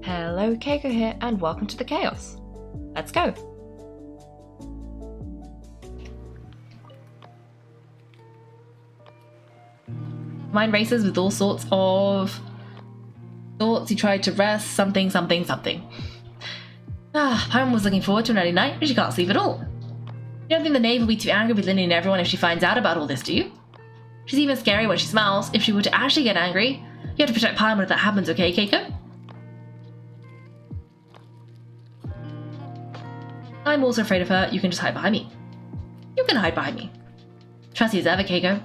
Hello, Kaiko here, and welcome to the chaos. Let's go. Mind races with all sorts of thoughts. You tried to rest, something. Pam was looking forward to an early night, but she can't sleep at all. You don't think the knave will be too angry with Lily and everyone if she finds out about all this, do you? She's even scary when she smiles. If she were to actually get angry, you have to protect Pam when that happens, okay, Kaiko? I'm also afraid of her. You can just hide behind me. You can hide behind me. Trusty as ever, Kaiko.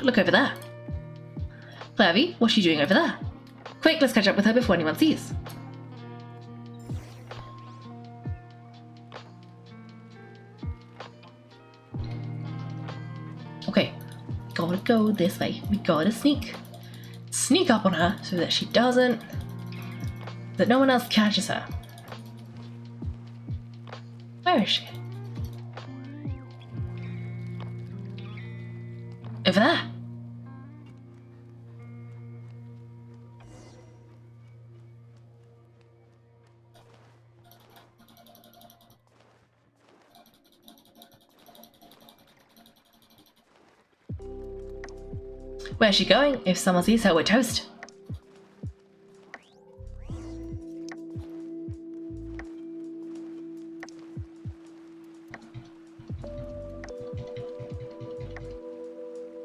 Look over there. Clervie, what's she doing over there? Quick, let's catch up with her before anyone sees. Okay, gotta go this way. We gotta sneak up on her so that she doesn't, that no one else catches her. Where is she? Over there. Where's she going? If someone sees her, we're toast.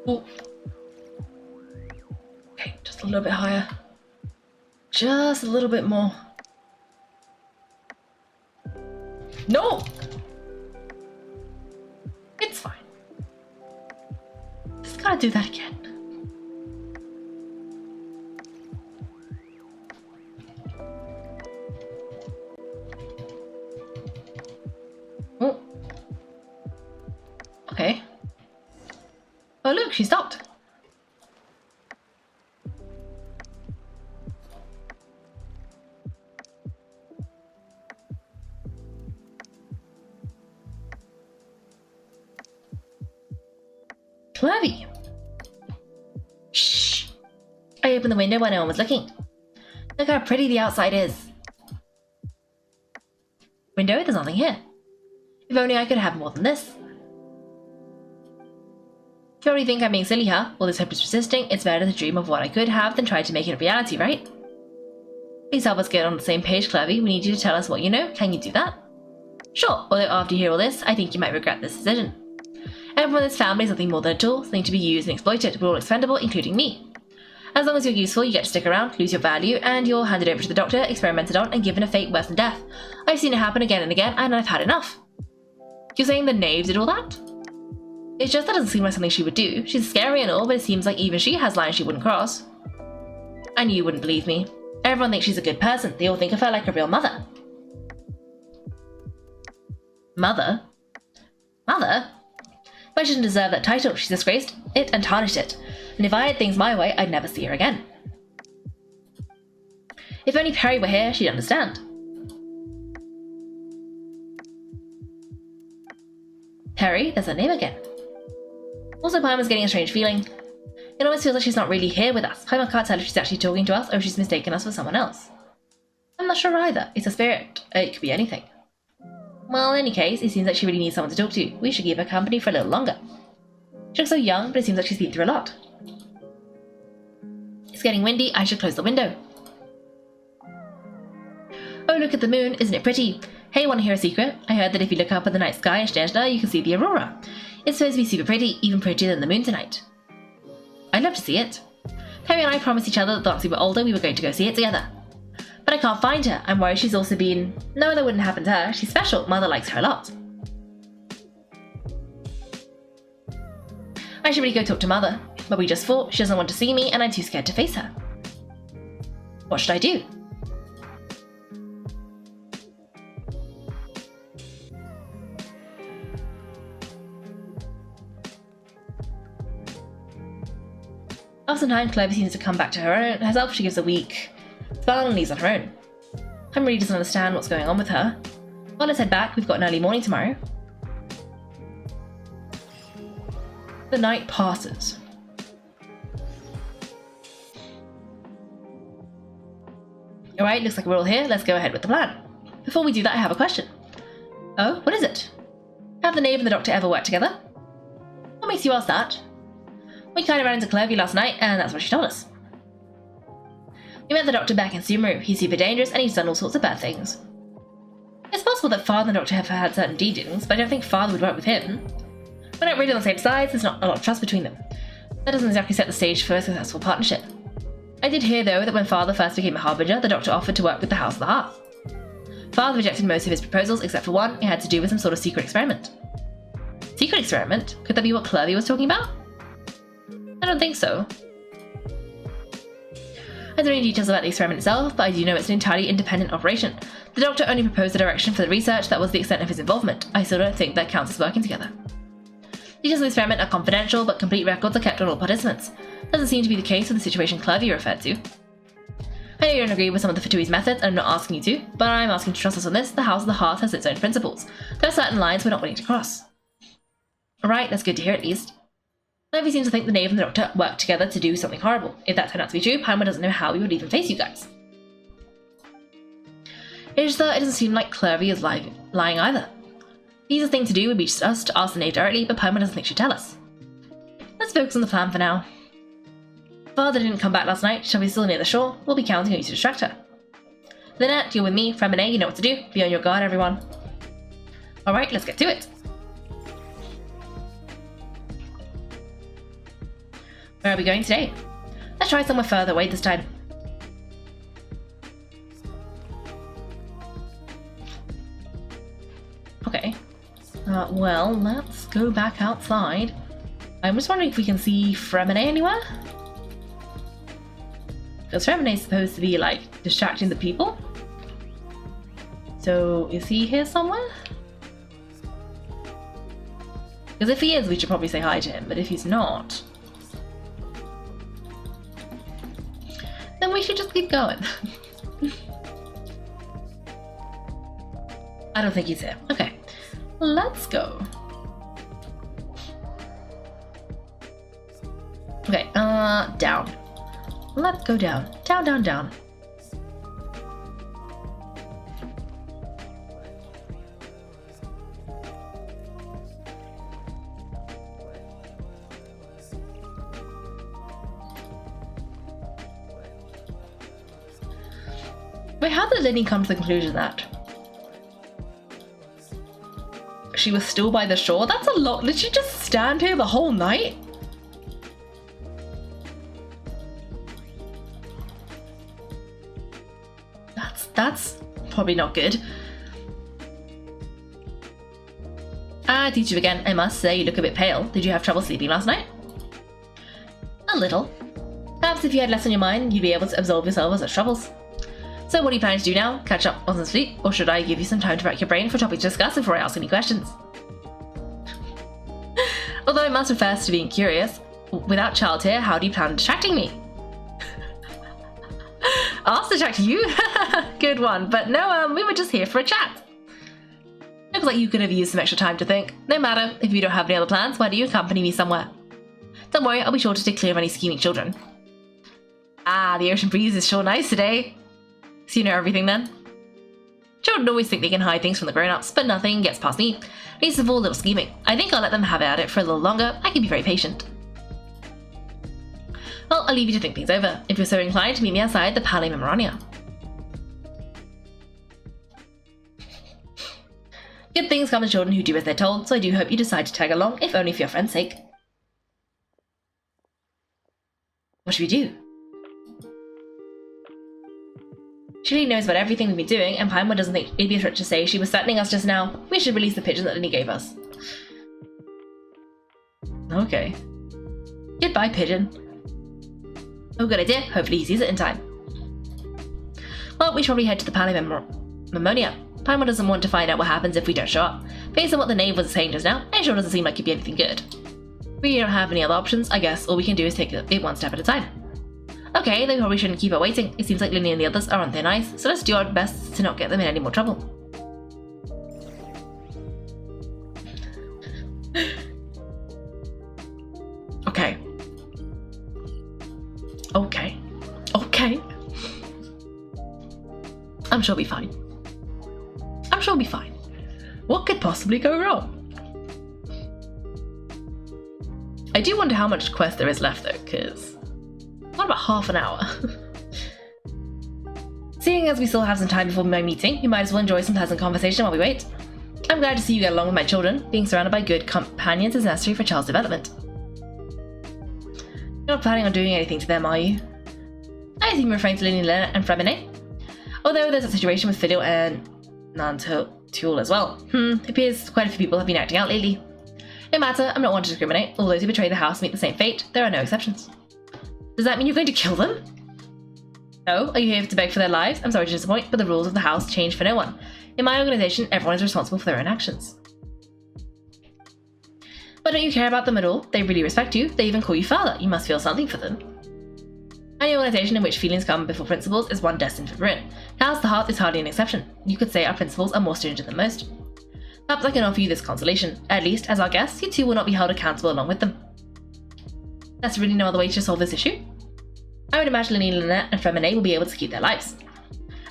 Ooh. Okay, just a little bit higher. Just a little bit more. No! It's fine. Just gotta do that again. Oh. Okay. Oh look, she stopped. Clervie! Shh! I opened the window when no one was looking. Look how pretty the outside is. Window, there's nothing here. If only I could have more than this. If you already think I'm being silly, huh? Well, this hope is persisting. It's better to dream of what I could have than try to make it a reality, right? Please help us get on the same page, Clervie. We need you to tell us what you know. Can you do that? Sure, although after you hear all this, I think you might regret this decision. Everyone in this family is nothing more than a tool, something to be used and exploited. We're all expendable, including me. As long as you're useful, you get to stick around, lose your value, and you're handed over to the doctor, experimented on, and given a fate worse than death. I've seen it happen again and again, and I've had enough. You're saying the knave did all that? It's just that doesn't seem like something she would do. She's scary and all, but it seems like even she has lines she wouldn't cross. And you wouldn't believe me. Everyone thinks she's a good person. They all think of her like a real mother. Mother? Mother? But she doesn't deserve that title. She's disgraced it and tarnished it. And if I had things my way, I'd never see her again. If only Perrie were here, she'd understand. Perrie? There's her name again. Also, Pam is getting a strange feeling. It almost feels like she's not really here with us. Pam can't tell if she's actually talking to us or if she's mistaken us for someone else. I'm not sure either. It's a spirit. It could be anything. Well, in any case, it seems like she really needs someone to talk to. We should keep her company for a little longer. She looks so young, but it seems like she's been through a lot. It's getting windy. I should close the window. Oh, look at the moon. Isn't it pretty? Hey, want to hear a secret? I heard that if you look up at the night sky in Sternschnur, you can see the aurora. It's supposed to be super pretty, even prettier than the moon tonight. I'd love to see it. Perrie and I promised each other that once we were older, we were going to go see it together. But I can't find her. I'm worried she's also been... No, that wouldn't happen to her. She's special. Mother likes her a lot. I should really go talk to Mother. But we just fought. She doesn't want to see me, and I'm too scared to face her. What should I do? After some time, Clervie seems to come back to her own herself. She gives a weak spell and leaves on her own. Pam really doesn't understand what's going on with her. Well, let's head back. We've got an early morning tomorrow. The night passes. Alright, looks like we're all here. Let's go ahead with the plan. Before we do that, I have a question. Oh, what is it? Have the knave and the doctor ever worked together? What makes you ask that? We kind of ran into Clervie last night, and that's what she told us. We met the doctor back in Sumeru. He's super dangerous, and he's done all sorts of bad things. It's possible that Father and the doctor have had certain dealings, but I don't think Father would work with him. We're not really on the same sides, there's not a lot of trust between them. That doesn't exactly set the stage for a successful partnership. I did hear, though, that when Father first became a Harbinger, the doctor offered to work with the House of the Hearth. Father rejected most of his proposals, except for one. It had to do with some sort of secret experiment. Secret experiment? Could that be what Clervie was talking about? I don't think so. I don't know any details about the experiment itself, but I do know it's an entirely independent operation. The doctor only proposed the direction for the research. That was the extent of his involvement. I still don't think that counts as working together. Details of the experiment are confidential, but complete records are kept on all participants. Doesn't seem to be the case with the situation Clervie referred to. I know you don't agree with some of the Fatui's methods, and I'm not asking you to, but I'm asking you to trust us on this. The House of the Hearth has its own principles. There are certain lines we're not willing to cross. Alright, that's good to hear at least. Clervie seems to think the knave and the doctor worked together to do something horrible. If that turned out to be true, Paimon doesn't know how we would even face you guys. It doesn't seem like Clervie is lying either. The easiest thing to do would be just us to ask the knave directly, but Paimon doesn't think she'd tell us. Let's focus on the plan for now. Father didn't come back last night, shall we still near the shore? We'll be counting on you to distract her. Lynette, you're with me. Fremine, you know what to do. Be on your guard, everyone. Alright, let's get to it. Where are we going today? Let's try somewhere further away this time. Okay. Well, let's go back outside. I'm just wondering if we can see Fremine anywhere? Because Fremine is supposed to be, like, distracting the people. So, is he here somewhere? Because if he is, we should probably say hi to him, but if he's not, then we should just keep going. I don't think he's here. Okay, let's go. Okay, down. Let's go down. Down, down, down. Wait, how did Lynnie come to the conclusion that she was still by the shore? That's a lot. Did she just stand here the whole night? That's probably not good. Teacher again, I must say you look a bit pale. Did you have trouble sleeping last night? A little. Perhaps if you had less on your mind, you'd be able to absolve yourself of such troubles. So what are you planning to do now? Catch up on some sleep? Or should I give you some time to rack your brain for topics to discuss before I ask any questions? Although I must confess to being curious, without child here, how do you plan on distracting me? I'll distract you? Good one, but no, we were just here for a chat. Looks like you could have used some extra time to think. No matter, if you don't have any other plans, why don't you accompany me somewhere? Don't worry, I'll be sure to stay clear of any scheming children. The ocean breeze is sure nice today. So you know everything then? Children always think they can hide things from the grown-ups, but nothing gets past me. Least of all little scheming. I think I'll let them have at it for a little longer. I can be very patient. Well, I'll leave you to think things over. If you're so inclined to meet me outside the Palais Memorania. Good things come to children who do as they're told, so I do hope you decide to tag along, if only for your friend's sake. What should we do? She really knows about everything we've been doing, and Paimon doesn't think it'd be a stretch to say she was threatening us just now. We should release the pigeon that Lynnie gave us. Okay. Goodbye, pigeon. Oh, good idea. Hopefully he sees it in time. Well, we should probably head to the Palais Memorania. Paimon doesn't want to find out what happens if we don't show up. Based on what the knave was saying just now, it sure doesn't seem like it'd be anything good. We don't have any other options. I guess all we can do is take it one step at a time. Okay, they probably shouldn't keep her waiting. It seems like Lynnie and the others are on thin ice, so let's do our best to not get them in any more trouble. Okay. Okay. Okay. I'm sure we'll be fine. I'm sure we'll be fine. What could possibly go wrong? I do wonder how much quest there is left though, because what about half an hour? Seeing as we still have some time before my meeting, we might as well enjoy some pleasant conversation while we wait. I'm glad to see you get along with my children. Being surrounded by good companions is necessary for a child's development. You're not planning on doing anything to them, are you? I assume you're referring to Lily, Lena, and Fremine. Although there's a situation with Fiddle and Nantul as well. It appears quite a few people have been acting out lately. No matter, I'm not one to discriminate. All those who betray the house meet the same fate. There are no exceptions. Does that mean you're going to kill them? No, are you here to beg for their lives? I'm sorry to disappoint, but the rules of the house change for no one. In my organization, everyone is responsible for their own actions. But don't you care about them at all? They really respect you. They even call you father. You must feel something for them. Any organization in which feelings come before principles is one destined for ruin. House the Hearth is hardly an exception. You could say our principles are more stringent than most. Perhaps I can offer you this consolation. At least, as our guests, you two will not be held accountable along with them. There's really no other way to solve this issue? I would imagine Lynette, Lynette, and Fremine will be able to keep their lives.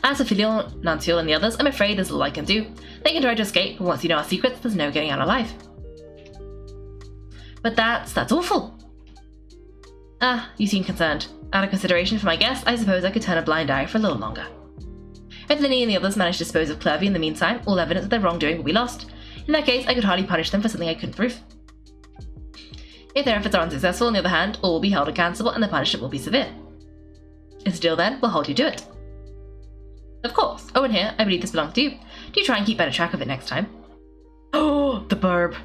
As for Filion, Nantiel, and the others, I'm afraid there's little I can do. They can try to escape, but once you know our secrets, there's no getting out alive. But that's awful. Ah, you seem concerned. Out of consideration for my guests, I suppose I could turn a blind eye for a little longer. If Linny and the others manage to dispose of Clervie in the meantime, all evidence of their wrongdoing will be lost. In that case, I could hardly punish them for something I couldn't prove. If their efforts are unsuccessful, on the other hand, all will be held accountable and the punishment will be severe. Still then, we'll hold you to it. Of course. Oh, and here, I believe this belongs to you. Do try and keep better track of it next time. Oh, the burb.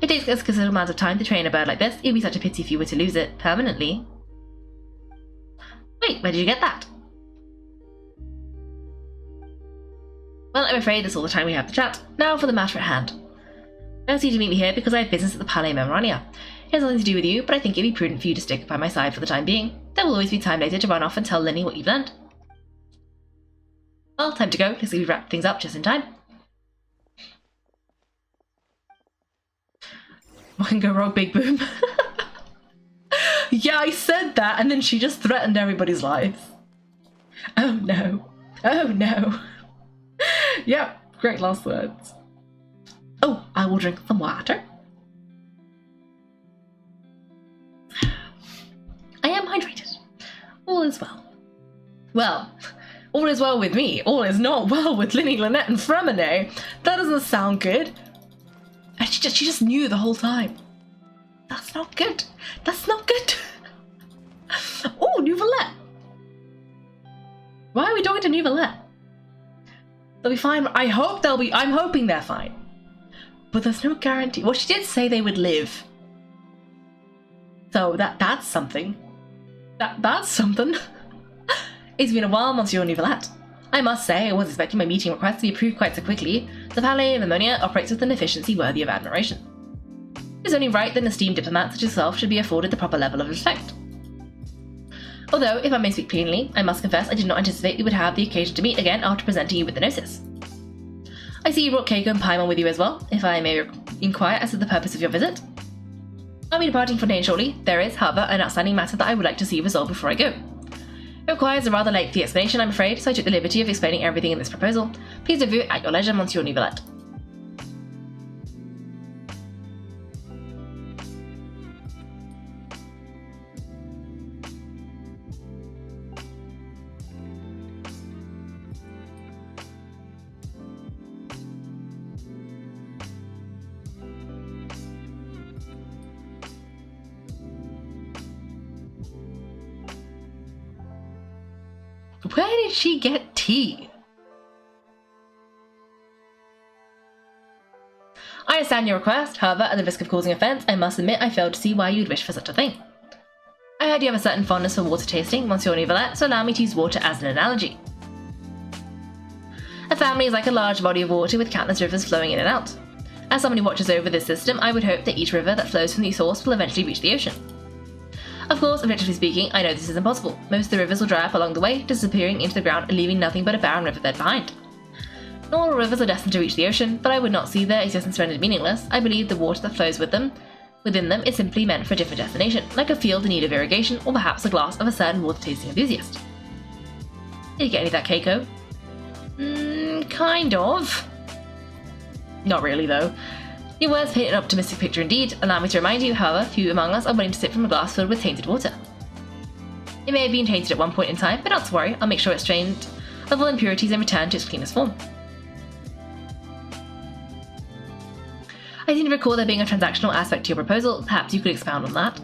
It takes a considerable amount of time to train a bird like this. It would be such a pity if you were to lose it permanently. Wait, where did you get that? Well, I'm afraid that's all the time we have to chat. Now for the matter at hand. I asked you to meet me here because I have business at the Palais Memorania. It has nothing to do with you, but I think it'd be prudent for you to stick by my side for the time being. There will always be time later to run off and tell Linny what you've learned. Well, time to go. Looks like we've wrapped things up just in time. What can go wrong, Big Boom? Yeah, I said that, and then she just threatened everybody's lives. Oh no. Oh no. Yep, great last words. Oh, I will drink some water. I am hydrated. All is well. Well, all is well with me. All is not well with Linny, Lynette, and Fremine. That doesn't sound good. And she just knew the whole time. That's not good. That's not good. Oh, Nouvellette. Why are we talking to Nouvellette? They'll be fine. I'm hoping they're fine. But there's no guarantee. Well, she did say they would live. So that's something. That's something. It's been a while, Monsieur Nouvellette. I must say, I was expecting my meeting request to be approved quite so quickly. The Palais Memorania operates with an efficiency worthy of admiration. It is only right that an esteemed diplomat such as yourself should be afforded the proper level of respect. Although, if I may speak plainly, I must confess I did not anticipate we would have the occasion to meet again after presenting you with the notice. I see you brought Kaiko and Paimon with you as well, if I may inquire as to the purpose of your visit. I'll be departing for Dane shortly. There is, however, an outstanding matter that I would like to see resolved before I go. It requires a rather lengthy explanation, I'm afraid, so I took the liberty of explaining everything in this proposal. Please review it at your leisure, Monsieur Nouvellette. Where did she get tea? I understand your request, however, at the risk of causing offence, I must admit I failed to see why you'd wish for such a thing. I heard you have a certain fondness for water tasting, Monsieur Nouvellette, so allow me to use water as an analogy. A family is like a large body of water with countless rivers flowing in and out. As someone who watches over this system, I would hope that each river that flows from the source will eventually reach the ocean. Of course, objectively speaking, I know this is impossible. Most of the rivers will dry up along the way, disappearing into the ground and leaving nothing but a barren riverbed behind. Not all rivers are destined to reach the ocean, but I would not see their existence rendered meaningless. I believe the water that flows within them is simply meant for a different destination, like a field in need of irrigation, or perhaps a glass of a certain water-tasting enthusiast. Did you get any of that, Kaiko? Kind of. Not really, though. Your words paint an optimistic picture indeed. Allow me to remind you, however, few among us are willing to sip from a glass filled with tainted water. It may have been tainted at one point in time, but not to worry, I'll make sure it's drained of all impurities and returned to its cleanest form. I seem to recall there being a transactional aspect to your proposal. Perhaps you could expound on that.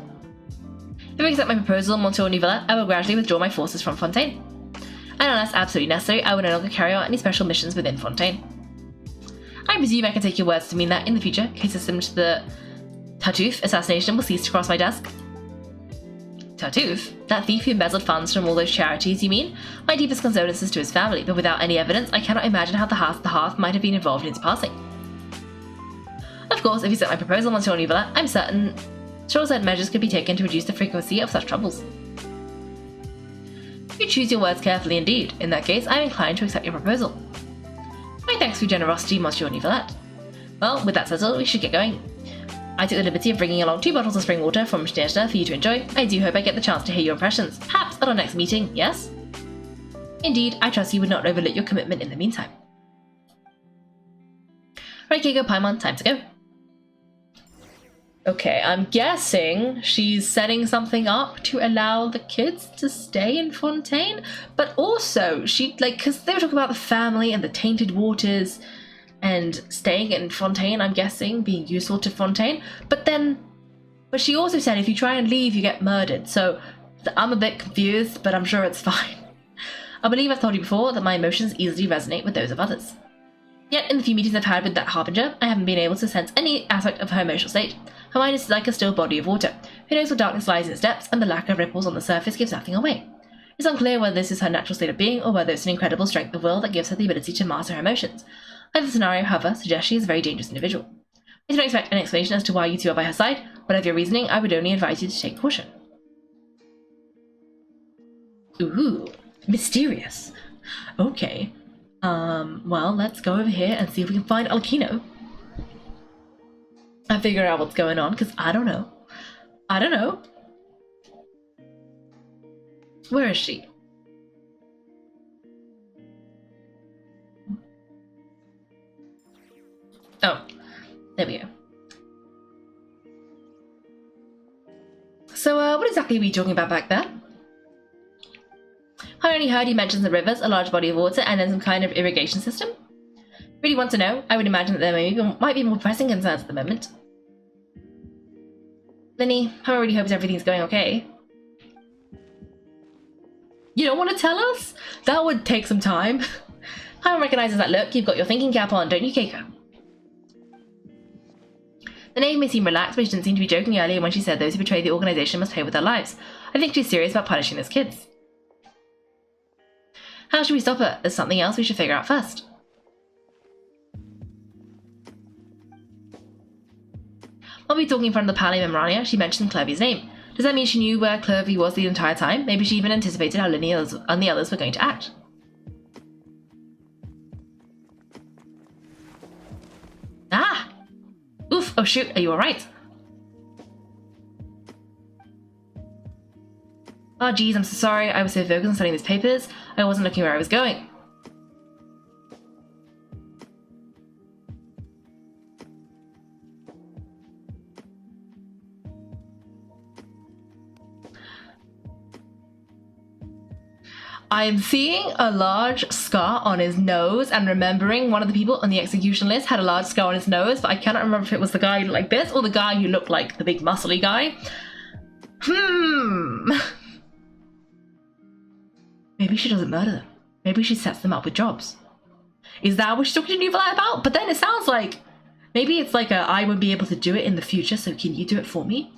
If you accept my proposal, Monsieur Nivelet, I will gradually withdraw my forces from Fontaine. And unless absolutely necessary, I will no longer carry out any special missions within Fontaine. I presume I can take your words to mean that, in the future, cases similar to the Tartuffe assassination will cease to cross my desk. Tartuffe? That thief who embezzled funds from all those charities, you mean? My deepest condolences to his family, but without any evidence, I cannot imagine how the Hearth might have been involved in its passing. Of course, if you accept my proposal, Monsieur Nivelet, I'm sure certain measures could be taken to reduce the frequency of such troubles. You choose your words carefully indeed. In that case, I am inclined to accept your proposal. My thanks for your generosity, Monsieur Nivelet. Well, with that settled, we should get going. I took the liberty of bringing along 2 bottles of spring water from Schneider for you to enjoy. I do hope I get the chance to hear your impressions, perhaps at our next meeting, yes? Indeed, I trust you would not overlook your commitment in the meantime. Right, Kaiko, Paimon, time to go. Okay, I'm guessing she's setting something up to allow the kids to stay in Fontaine, but also because they were talking about the family and the tainted waters and staying in Fontaine, I'm guessing, being useful to Fontaine, but she also said if you try and leave, you get murdered, so I'm a bit confused, but I'm sure it's fine. I believe I've told you before that my emotions easily resonate with those of others. Yet, in the few meetings I've had with that Harbinger, I haven't been able to sense any aspect of her emotional state. Her mind is like a still body of water. Who knows what darkness lies in its depths, and the lack of ripples on the surface gives nothing away. It's unclear whether this is her natural state of being, or whether it's an incredible strength of will that gives her the ability to master her emotions. Either scenario, however, suggests she is a very dangerous individual. I don't expect an explanation as to why you two are by her side. Whatever your reasoning, I would only advise you to take caution. Ooh, mysterious. Okay. Well, let's go over here and see if we can find Arlecchino. And figure out what's going on, because I don't know. Where is she? Oh, there we go. So, what exactly are we talking about back there? I only heard you mention the rivers, a large body of water, and then some kind of irrigation system. Really want to know? I would imagine that there might be more pressing concerns at the moment. Linny, I really hope everything's going okay. You don't want to tell us? That would take some time. Paimon recognizes that look. You've got your thinking cap on, don't you, Kaiko? The knave may seem relaxed, but she didn't seem to be joking earlier when she said those who betray the organization must pay with their lives. I think she's serious about punishing those kids. How should we stop her? There's something else we should figure out first. While we were talking in front of the Palais Memorania, she mentioned Clervie's name. Does that mean she knew where Clervie was the entire time? Maybe she even anticipated how Linny and the others were going to act. Ah! Oof, oh shoot, are you alright? Oh geez, I'm so sorry. I was so focused on studying these papers, I wasn't looking where I was going. I'm seeing a large scar on his nose and remembering one of the people on the execution list had a large scar on his nose, but I cannot remember if it was the guy who looked like this or the guy who looked like the big muscly guy. Maybe she doesn't murder them. Maybe she sets them up with jobs. Is that what she's talking to Nivelet about? But then it sounds like maybe it's like I would be able to do it in the future, so can you do it for me?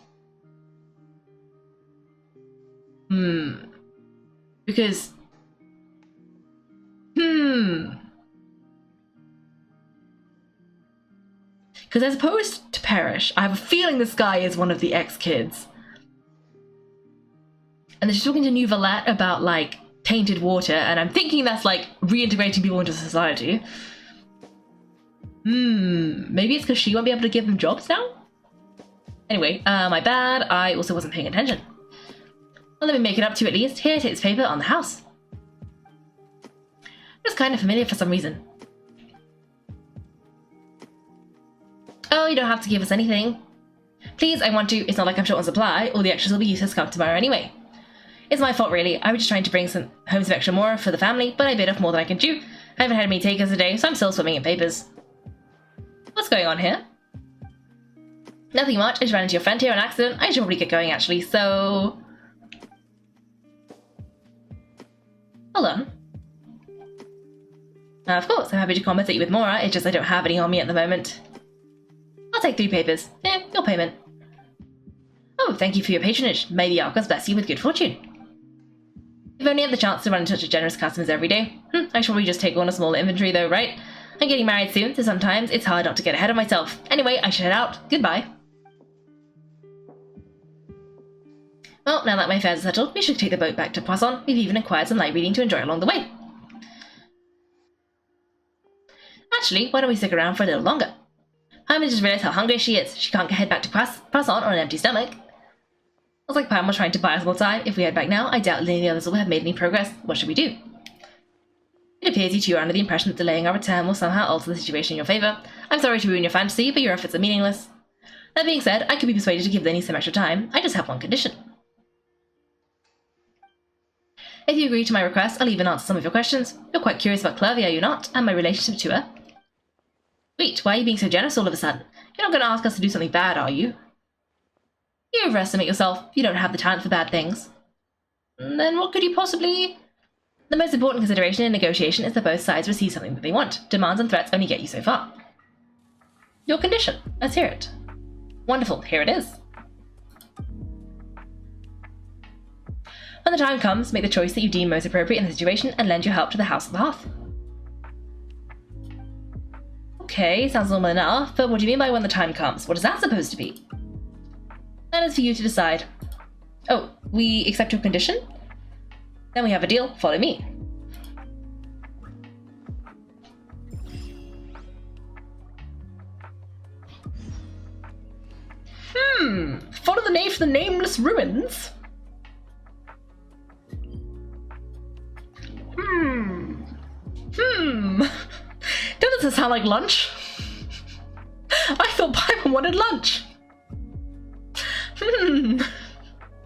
Because as opposed to Parrish, I have a feeling this guy is one of the ex-kids. And then she's talking to Nivelet about, like, tainted water, and I'm thinking that's, like, reintegrating people into society. Maybe it's because she won't be able to give them jobs now? Anyway, my bad, I also wasn't paying attention. Well, let me make it up to you at least. Here, take this paper on the house. feels kind of familiar for some reason. Oh, you don't have to give us anything. Please, I want to. It's not like I'm short on supply. All the extras will be useless come tomorrow anyway. It's my fault, really. I was just trying to bring home some extra more for the family, but I bit off more than I can chew. I haven't had many takers today, so I'm still swimming in papers. What's going on here? Nothing much. I just ran into your friend here on accident. I should probably get going, actually, so... Hold on. Of course, I'm happy to compensate you with more. It's just I don't have any on me at the moment. I'll take 3 papers. Your payment. Oh, thank you for your patronage. May the Arcos bless you with good fortune. If only I had the chance to run into such generous customers every day. I should probably just take on a small inventory though, right? I'm getting married soon, so sometimes it's hard not to get ahead of myself. Anyway, I should head out. Goodbye. Well, now that my affairs are settled, we should take the boat back to Poisson. We've even acquired some light reading to enjoy along the way. Actually, why don't we stick around for a little longer? Pam just realized how hungry she is. She can't head back to Poisson on an empty stomach. Looks like Pam was trying to buy us more time. If we head back now, I doubt any of the others will have made any progress. What should we do? It appears you two are under the impression that delaying our return will somehow alter the situation in your favour. I'm sorry to ruin your fantasy, but your efforts are meaningless. That being said, I could be persuaded to give Lenny some extra time. I just have one condition. If you agree to my request, I'll even answer some of your questions. You're quite curious about Clervie, are you not? And my relationship to her? Wait, why are you being so generous all of a sudden? You're not going to ask us to do something bad, are you? You overestimate yourself. You don't have the talent for bad things. Then what could you possibly... The most important consideration in negotiation is that both sides receive something that they want. Demands and threats only get you so far. Your condition. Let's hear it. Wonderful. Here it is. When the time comes, make the choice that you deem most appropriate in the situation and lend your help to the House of the Hearth. Okay, sounds normal enough, but what do you mean by when the time comes? What is that supposed to be? That is for you to decide. Oh, we accept your condition? Then we have a deal. Follow me. Follow the knave to the nameless ruins? Doesn't this sound like lunch? I thought Piper wanted lunch.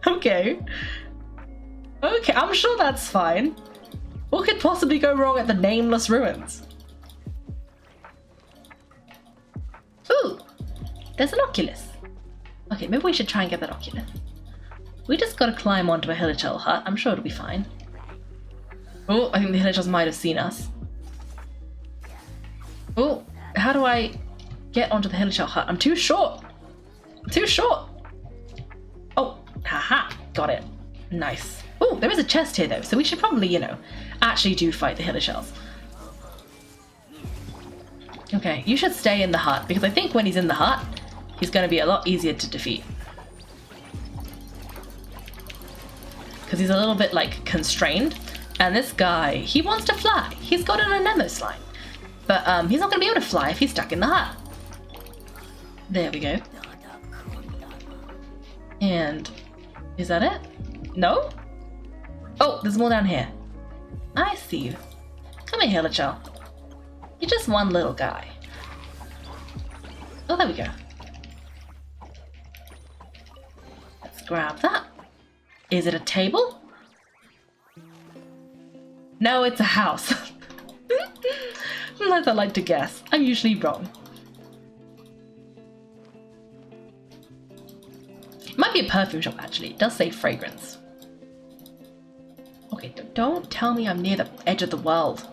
Okay. Okay, I'm sure that's fine. What could possibly go wrong at the nameless ruins? Ooh, there's an Oculus. Okay, maybe we should try and get that Oculus. We just gotta climb onto a Hilichurl hut. I'm sure it'll be fine. Oh, I think the Hilichurls might have seen us. Oh, how do I get onto the Hilichurl hut? I'm too short. I'm too short. Oh, haha, got it. Nice. Oh, there is a chest here though, so we should probably, you know, actually do fight the Hilichurls. Okay, you should stay in the hut, because I think when he's in the hut, he's going to be a lot easier to defeat. Because he's a little bit, like, constrained. And this guy, he wants to fly. He's got an anemo's line. But he's not going to be able to fly if he's stuck in the hut. There we go. And is that it? No? Oh, there's more down here. I see you. Come here, Hilichurl. You're just one little guy. Oh, there we go. Let's grab that. Is it a table? No, it's a house. As I like to guess. I'm usually wrong. It might be a perfume shop, actually. It does say fragrance. Okay, don't tell me I'm near the edge of the world.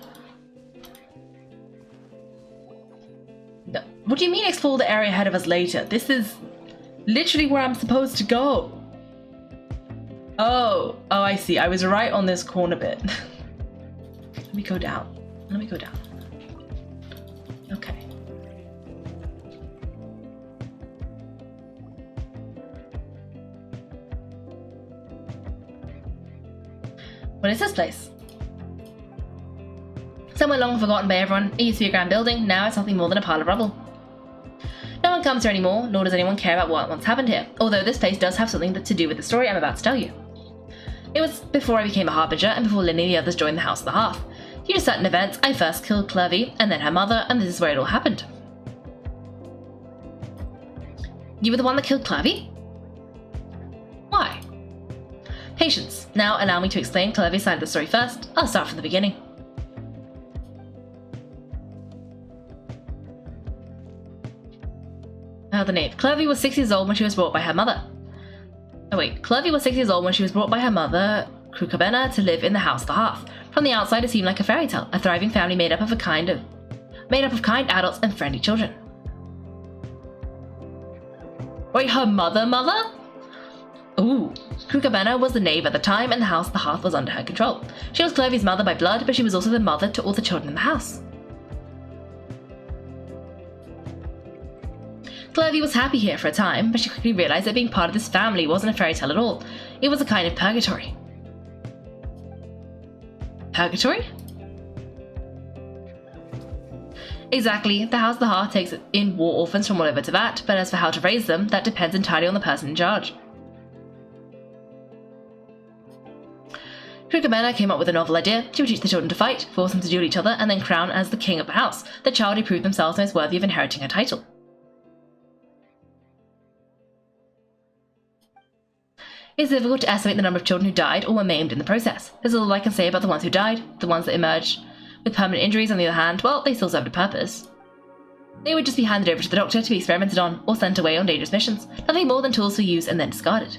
No. What do you mean explore the area ahead of us later? This is literally where I'm supposed to go. Oh, I see. I was right on this corner bit. Let me go down. Let me go down. Okay. What is this place? Somewhere long forgotten by everyone. It used to be a grand building, now it's nothing more than a pile of rubble. No one comes here anymore, nor does anyone care about what once happened here, although this place does have something to do with the story I'm about to tell you. It was before I became a harbinger and before Lynn and the others joined the House of the Hearth. Due to certain events, I first killed Clervie and then her mother, and this is where it all happened. You were the one that killed Clervie? Why? Patience. Now allow me to explain Clervie's side of the story first. I'll start from the beginning. The name. Clervie was 6 years old when she was brought by her mother. Clervie was 6 years old when she was brought by her mother, Krukabenna, to live in the house of the Hearth. From the outside, it seemed like a fairy tale, a thriving family made up of kind adults and friendly children. Wait, her mother? Ooh. Krukabenna was the knave at the time, and the house of the Hearth was under her control. She was Clervie's mother by blood, but she was also the mother to all the children in the house. Clervie was happy here for a time, but she quickly realized that being part of this family wasn't a fairy tale at all. It was a kind of purgatory. Purgatory? Exactly. The House of the Hearth takes in war orphans from all over Teyvat, but as for how to raise them, that depends entirely on the person in charge. Krukabenna came up with a novel idea. She would teach the children to fight, force them to duel each other, and then crown as the king of the house, the child who proved themselves most worthy of inheriting her title. It's difficult to estimate the number of children who died or were maimed in the process. There's little I can say about the ones who died. The ones that emerged with permanent injuries, on the other hand, well, they still served a purpose. They would just be handed over to the doctor to be experimented on or sent away on dangerous missions, nothing more than tools for use and then discarded.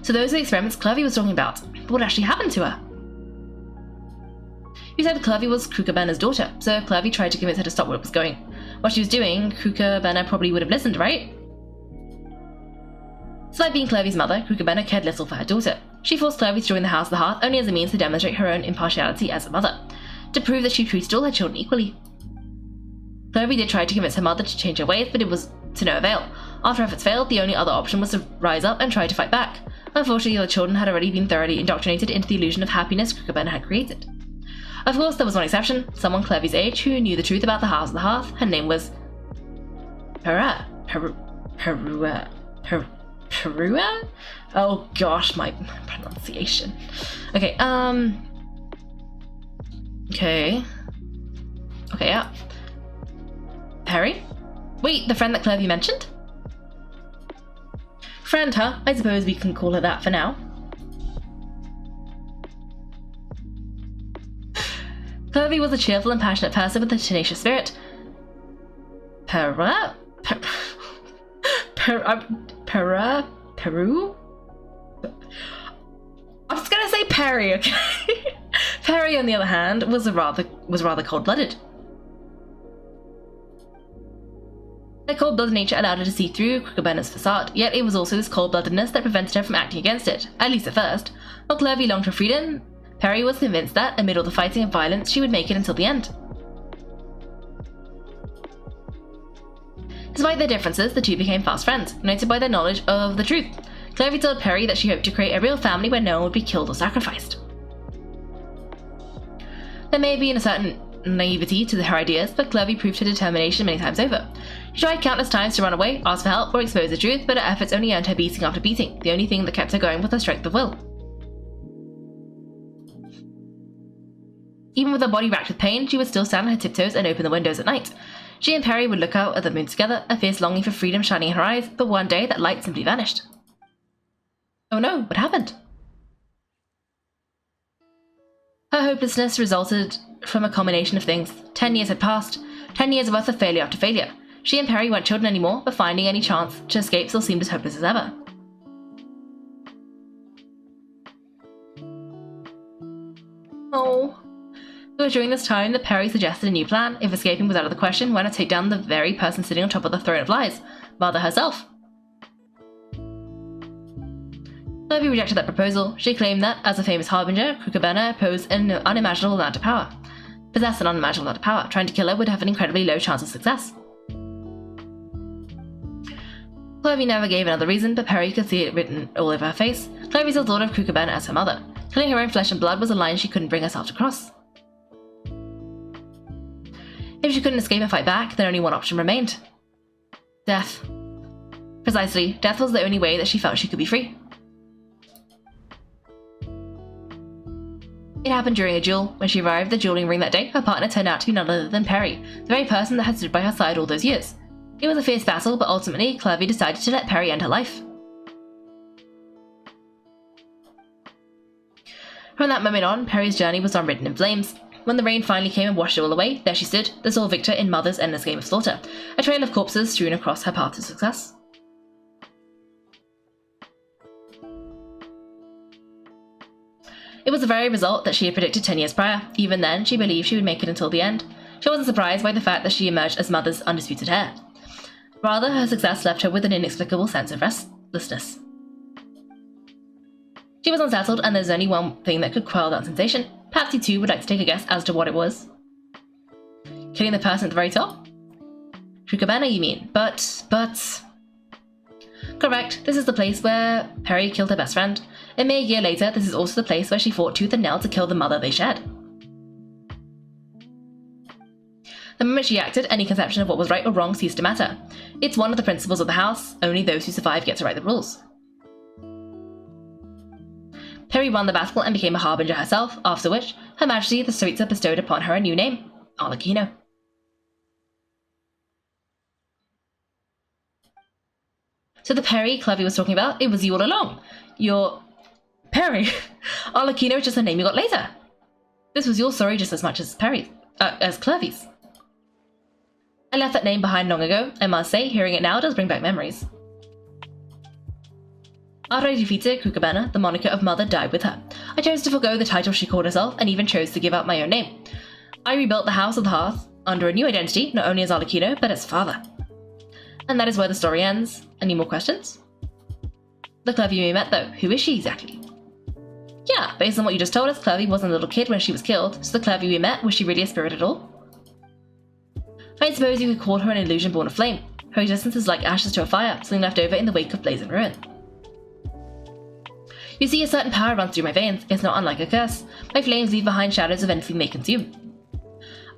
So those are the experiments Clervie was talking about. But what actually happened to her? You said Clervie was Krukabenna's daughter, so if Clervie tried to convince her to stop what she was doing, Krukabenna probably would have listened, right? Despite being Clervie's mother, Krukabenna cared little for her daughter. She forced Clervie to join the House of the Hearth only as a means to demonstrate her own impartiality as a mother, to prove that she treated all her children equally. Clervie did try to convince her mother to change her ways, but it was to no avail. After efforts failed, the only other option was to rise up and try to fight back. Unfortunately, the other children had already been thoroughly indoctrinated into the illusion of happiness Krukabenna had created. Of course, there was one exception, someone Clervie's age who knew the truth about the House of the Hearth. Her name was Perua? Oh gosh, my pronunciation. Okay, yeah. Perrie? Wait, the friend that Clervie mentioned? Friend, huh? I suppose we can call her that for now. Clervie was a cheerful and passionate person with a tenacious spirit. Peru? I'm just gonna say Perrie, okay? Perrie, on the other hand, was rather cold-blooded. Her cold-blooded nature allowed her to see through Krukabenna's facade, yet it was also this cold-bloodedness that prevented her from acting against it, at least at first. While Clervie longed for freedom, Perrie was convinced that, amid all the fighting and violence, she would make it until the end. Despite their differences, the two became fast friends, united by their knowledge of the truth. Clervie told Perrie that she hoped to create a real family where no one would be killed or sacrificed. There may be a certain naivety to her ideas, but Clervie proved her determination many times over. She tried countless times to run away, ask for help, or expose the truth, but her efforts only earned her beating after beating. The only thing that kept her going was her strength of will. Even with her body racked with pain, she would still stand on her tiptoes and open the windows at night. She and Perrie would look out at the moon together, a fierce longing for freedom shining in her eyes, but one day that light simply vanished. Oh no, what happened? Her hopelessness resulted from a combination of things. 10 years had passed, 10 years worth of failure after failure. She and Perrie weren't children anymore, but finding any chance to escape still seemed as hopeless as ever. Oh. It was during this time that Perrie suggested a new plan. If escaping was out of the question, why not take down the very person sitting on top of the throne of lies, Mother herself? Clervie rejected that proposal. She claimed that, as a famous harbinger, Krukabenna possessed an unimaginable amount of power. Trying to kill her would have an incredibly low chance of success. Clervie never gave another reason, but Perrie could see it written all over her face. Clervie still thought of Krukabenna as her mother. Killing her own flesh and blood was a line she couldn't bring herself to cross. If she couldn't escape and fight back, then only one option remained. Death. Precisely, death was the only way that she felt she could be free. It happened during a duel. When she arrived at the dueling ring that day, her partner turned out to be none other than Perrie, the very person that had stood by her side all those years. It was a fierce battle, but ultimately, Clervie decided to let Perrie end her life. From that moment on, Perrie's journey was unwritten in flames. When the rain finally came and washed it all away, there she stood, the sole victor in Mother's endless game of slaughter, a trail of corpses strewn across her path to success. It was the very result that she had predicted 10 years prior. Even then, she believed she would make it until the end. She wasn't surprised by the fact that she emerged as Mother's undisputed heir. Rather, her success left her with an inexplicable sense of restlessness. She was unsettled, and there's only one thing that could quell that sensation. Perhaps you too would like to take a guess as to what it was. Killing the person at the very top? Cucabenna, you mean? But... Correct, this is the place where Perrie killed her best friend. A mere year later, this is also the place where she fought tooth and nail to kill the mother they shared. The moment she acted, any conception of what was right or wrong ceased to matter. It's one of the principles of the house, only those who survive get to write the rules. Perrie won the battle and became a harbinger herself, after which, Her Majesty the Tsaritsa bestowed upon her a new name, Arlecchino. So the Perrie Clervie was talking about, it was you all along. You're... Perrie? Arlecchino is just a name you got later. This was your story just as much as Clervie's. I left that name behind long ago. I must say, hearing it now does bring back memories. After I defeated Cucabenna, the moniker of Mother died with her. I chose to forego the title she called herself, and even chose to give up my own name. I rebuilt the House of the Hearth under a new identity, not only as Arlecchino, but as father. And that is where the story ends. Any more questions? The Clervie we met, though, who is she exactly? Yeah, based on what you just told us, Clervie wasn't a little kid when she was killed, so the Clervie we met, was she really a spirit at all? I suppose you could call her an illusion born of flame. Her existence is like ashes to a fire, something left over in the wake of blaze and ruin. You see, a certain power runs through my veins. It's not unlike a curse. My flames leave behind shadows of anything they consume.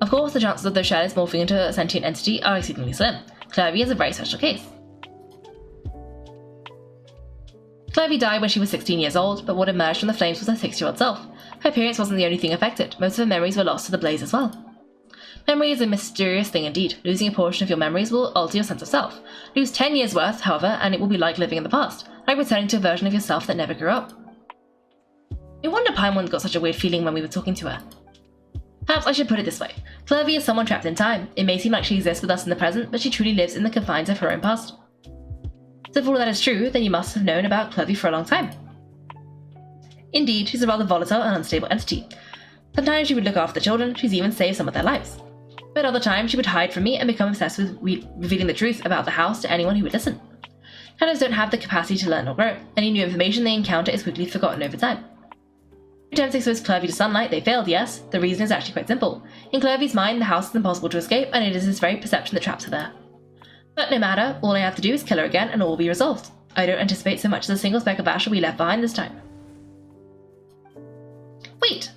Of course, the chances of those shadows morphing into a sentient entity are exceedingly slim. Clervie is a very special case. Clervie died when she was 16 years old, but what emerged from the flames was her 6-year-old self. Her appearance wasn't the only thing affected. Most of her memories were lost to the blaze as well. Memory is a mysterious thing indeed. Losing a portion of your memories will alter your sense of self. Lose 10 years worth, however, and it will be like living in the past, like returning to a version of yourself that never grew up. No wonder Paimon got such a weird feeling when we were talking to her. Perhaps I should put it this way. Clervie is someone trapped in time. It may seem like she exists with us in the present, but she truly lives in the confines of her own past. So if all that is true, then you must have known about Clervie for a long time. Indeed, she's a rather volatile and unstable entity. Sometimes she would look after the children, she's even saved some of their lives. But other times she would hide from me and become obsessed with revealing the truth about the house to anyone who would listen. Shadows don't have the capacity to learn or grow. Any new information they encounter is quickly forgotten over time. Attempts to expose Clervie to sunlight, they failed, yes. The reason is actually quite simple. In Clervie's mind, the house is impossible to escape, and it is this very perception that traps her there. But no matter, all I have to do is kill her again, and all will be resolved. I don't anticipate so much as a single speck of ash will be left behind this time. Wait!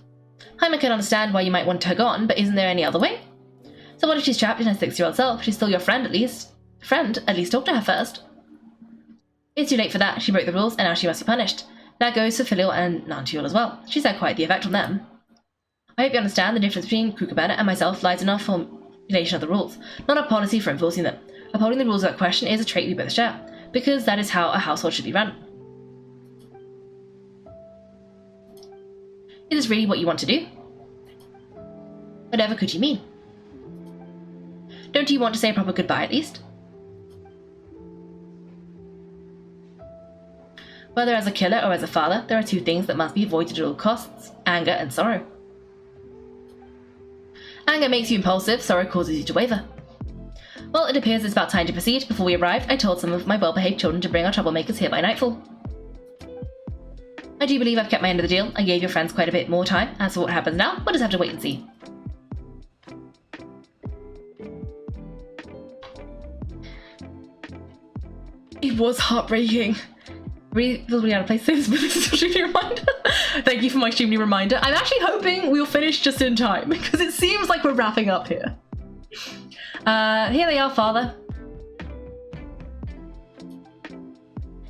Jaime can understand why you might want her gone, but isn't there any other way? So what if she's trapped in her 6-year-old self? She's still your friend, at least. Friend? At least talk to her first. It's too late for that. She broke the rules, and now she must be punished. That goes for Filial and Nantiul as well. She's had quite the effect on them. I hope you understand the difference between Cucabenna and myself lies in our formulation of the rules, not our policy for enforcing them. Upholding the rules without question is a trait we both share, because that is how a household should be run. Is this really what you want to do? Whatever could you mean? Don't you want to say a proper goodbye at least? Whether as a killer or as a father, there are two things that must be avoided at all costs: anger and sorrow. Anger makes you impulsive, sorrow causes you to waver. Well, it appears it's about time to proceed. Before we arrived, I told some of my well-behaved children to bring our troublemakers here by nightfall. I do believe I've kept my end of the deal. I gave your friends quite a bit more time. As for what happens now, we'll just have to wait and see. It was heartbreaking. Really feels really out of place to say this, but this is a streaming reminder. Thank you for my streaming reminder. I'm actually hoping we'll finish just in time, because it seems like we're wrapping up here. Here they are, Father.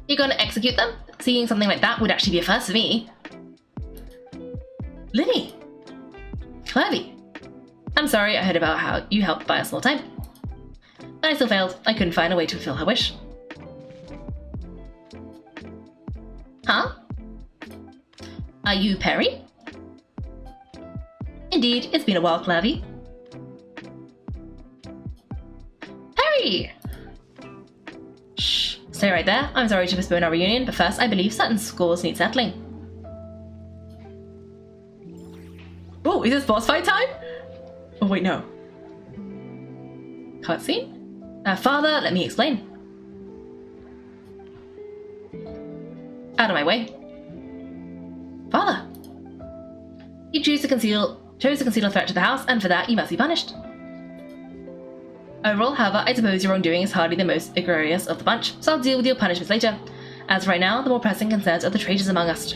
You're gonna execute them? Seeing something like that would actually be a first for me. Linny! Clervie! I'm sorry I heard about how you helped buy a small time. But I still failed. I couldn't find a way to fulfill her wish. Huh? Are you Perrie? Indeed, it's been a while, Clervie. Perrie! Shh, stay right there. I'm sorry to postpone our reunion, but first I believe certain scores need settling. Oh, is this boss fight time? Oh wait, no. Cutscene? Father, let me explain. Out of my way. Father! You chose to conceal a threat to the house, and for that you must be punished. Overall, however, I suppose your wrongdoing is hardly the most egregious of the bunch, so I'll deal with your punishments later. As of right now, the more pressing concerns are the traitors among us.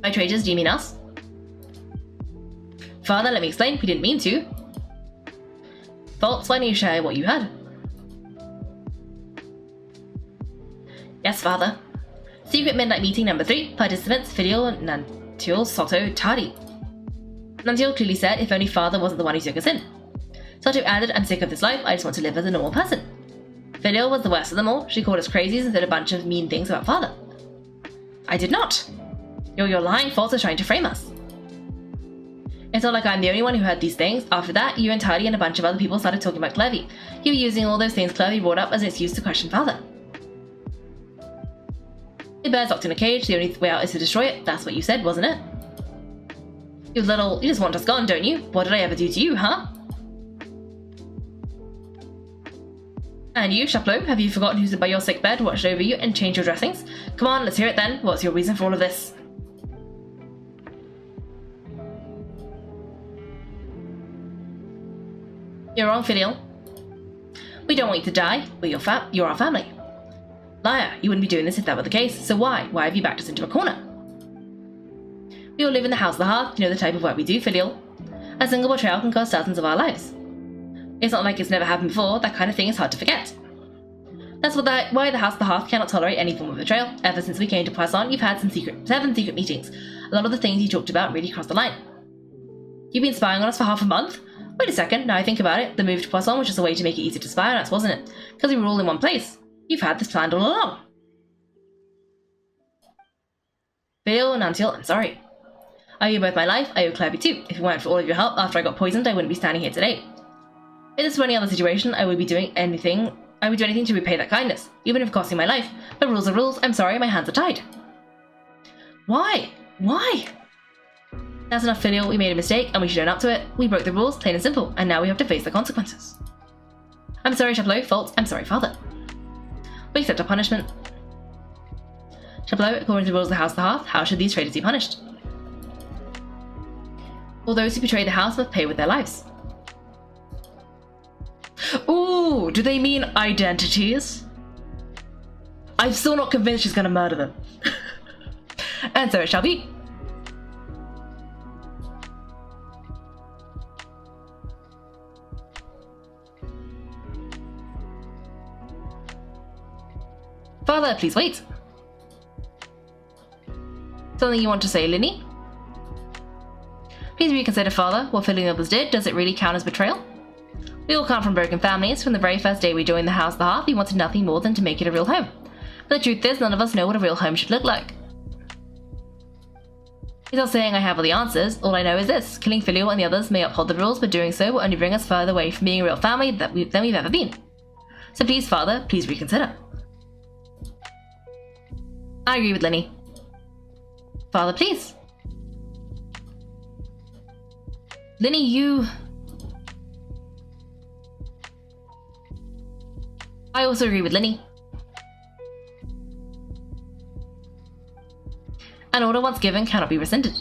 By traitors, do you mean us? Father, let me explain. We didn't mean to. Faults, why don't you share what you heard? Yes, Father. Secret Midnight Meeting number 3. Participants, Filial, Nuntial, Soto, Tardy. Nuntial clearly said if only Father wasn't the one who took us in. Soto added, I'm sick of this life, I just want to live as a normal person. Filial was the worst of them all. She called us crazies and said a bunch of mean things about Father. I did not. Your lying faults are trying to frame us. It's not like I'm the only one who heard these things. After that, you and Tardy and a bunch of other people started talking about Clervie. You were using all those things Clervie brought up as an excuse to question Father. The bird's locked in a cage, the only way out is to destroy it. That's what you said, wasn't it? You just want us gone, don't you? What did I ever do to you, huh? And you, Chaplot, have you forgotten who's by your sick bed, watched over you, and changed your dressings? Come on, let's hear it then. What's your reason for all of this? You're wrong, Filial. We don't want you to die, but you're our family. Liar, you wouldn't be doing this if that were the case, so why? Why have you backed us into a corner? We all live in the House of the Hearth, you know the type of work we do, Filial. A single betrayal can cost thousands of our lives. It's not like it's never happened before, that kind of thing is hard to forget. That's why the House of the Hearth cannot tolerate any form of betrayal. Ever since we came to Poisson, you've had 7 secret meetings. A lot of the things you talked about really crossed the line. You've been spying on us for half a month? Wait a second, now I think about it, the move to Poisson was just a way to make it easier to spy on us, wasn't it? Because we were all in one place. You've had this planned all along. Filial and Nuntial, I'm sorry. I owe you both my life, I owe Clervie too. If it weren't for all of your help after I got poisoned, I wouldn't be standing here today. If this were any other situation, I would do anything to repay that kindness, even if costing my life. But rules are rules, I'm sorry, my hands are tied. Why? Why? That's enough, Filial, we made a mistake, and we should own up to it. We broke the rules, plain and simple, and now we have to face the consequences. I'm sorry, Chaplot, fault, I'm sorry, Father. We accept our punishment. Chaplot, according to the rules of the House of the Hearth, how should these traitors be punished? All those who betray the house must pay with their lives. Ooh, do they mean identities? I'm still not convinced she's gonna murder them. And so it shall be. Father, please wait. Something you want to say, Linny? Please reconsider, Father. What Filial and others did, does it really count as betrayal? We all come from broken families. From the very first day we joined the House of the Hearth, we wanted nothing more than to make it a real home. But the truth is, none of us know what a real home should look like. He's not saying I have all the answers. All I know is this. Killing Filial and the others may uphold the rules, but doing so will only bring us further away from being a real family than we've ever been. So please, Father, please reconsider. I agree with Linny. Father, please. Linny, you... I also agree with Linny. An order once given cannot be rescinded.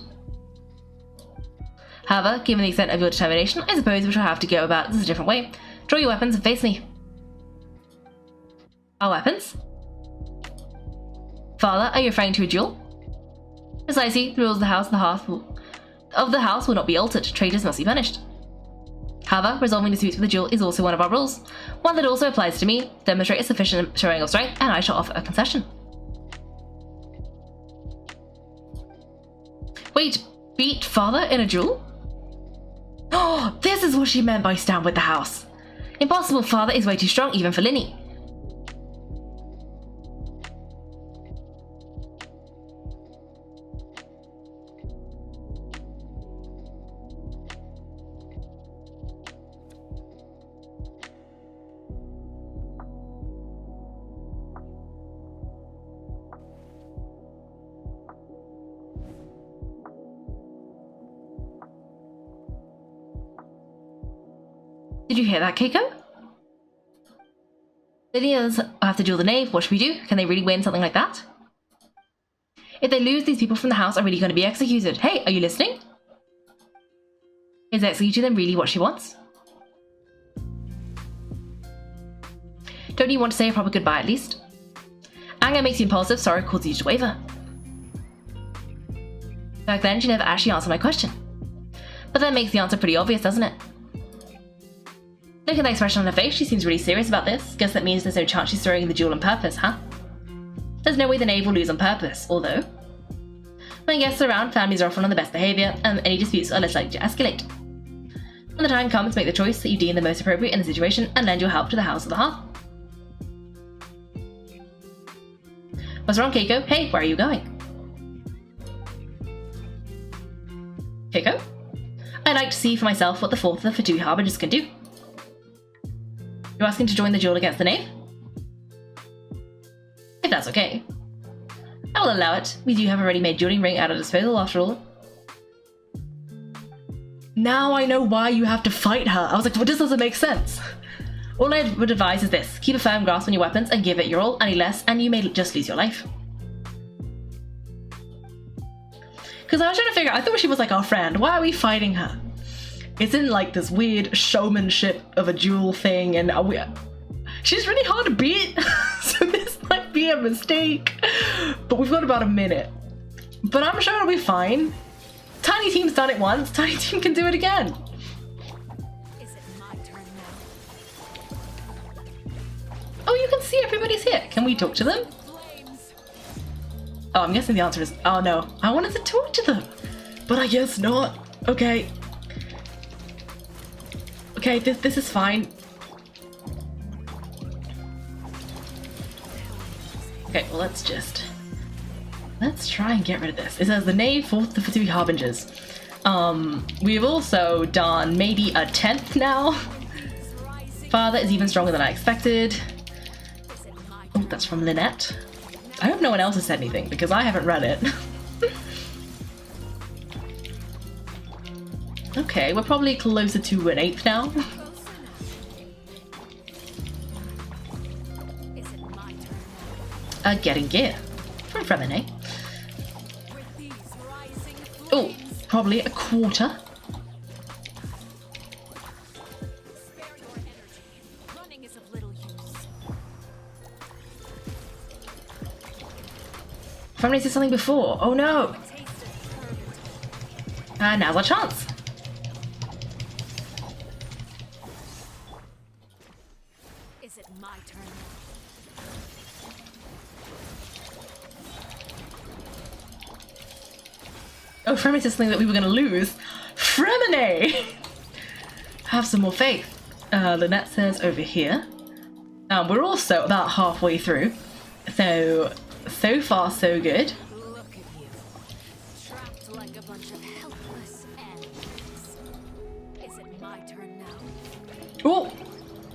However, given the extent of your determination, I suppose we shall have to go about this a different way. Draw your weapons and face me. Our weapons? Father, are you referring to a duel? Precisely, the rules of the House will not be altered. Traitors must be punished. However, resolving disputes with a duel is also one of our rules. One that also applies to me. Demonstrate a sufficient showing of strength, and I shall offer a concession. Wait, beat father in a duel? Oh, this is what she meant by stand with the house. Impossible, father is way too strong even for Linny. Did you hear that, Kaiko? Lydia's have to duel the knave. What should we do? Can they really win something like that? If they lose, these people from the house are really going to be executed. Hey, are you listening? Is executing them really what she wants? Don't you want to say a proper goodbye at least? Anger makes you impulsive, sorrow causes you to waver. Back then, she never actually answered my question. But that makes the answer pretty obvious, doesn't it? Look at the expression on her face, she seems really serious about this. Guess that means there's no chance she's throwing the duel on purpose, huh? There's no way the knave will lose on purpose, although... when guests are around, families are often on the best behaviour, and any disputes are less likely to escalate. When the time comes, make the choice that you deem the most appropriate in the situation and lend your help to the House of the Hearth. What's wrong, Kaiko? Hey, where are you going? Kaiko? I'd like to see for myself what the fourth of the Fatui Harbingers can do. You're asking to join the duel against the knave? If that's okay. I will allow it. We do have a ready-made dueling ring at our disposal after all. Now I know why you have to fight her. I was like, well, this doesn't make sense. All I would advise is this. Keep a firm grasp on your weapons and give it your all. Any less, and you may just lose your life. Because I was trying to figure out, I thought she was like our friend. Why are we fighting her? It's in like this weird showmanship of a duel thing, and she's really hard to beat, so this might be a mistake. But we've got about a minute. But I'm sure it'll be fine. Tiny Team's done it once, Tiny Team can do it again. Is it my turn now? Oh, you can see everybody's here. Can we talk to them? Oh, I'm guessing the answer is, oh no, I wanted to talk to them. But I guess not. Okay. Okay, this is fine. Okay, well let's try and get rid of this. It says the knave, fourth the Fatui Harbingers. We've also done maybe a 10th now. Father is even stronger than I expected. Oh, that's from Lynette. I hope no one else has said anything because I haven't read it. Okay, we're probably closer to an 8th now. Getting gear. From Fremine. Oh, probably a quarter. Fremine did something before. Oh no! Now's our chance. Is it my turn? Oh, Fremine said something that we were going to lose. Fremine! Have some more faith. Lynette says over here. We're also about halfway through. So far so good. Look at you. Trapped like a bunch of helpless animals. Is it my turn now? Oh!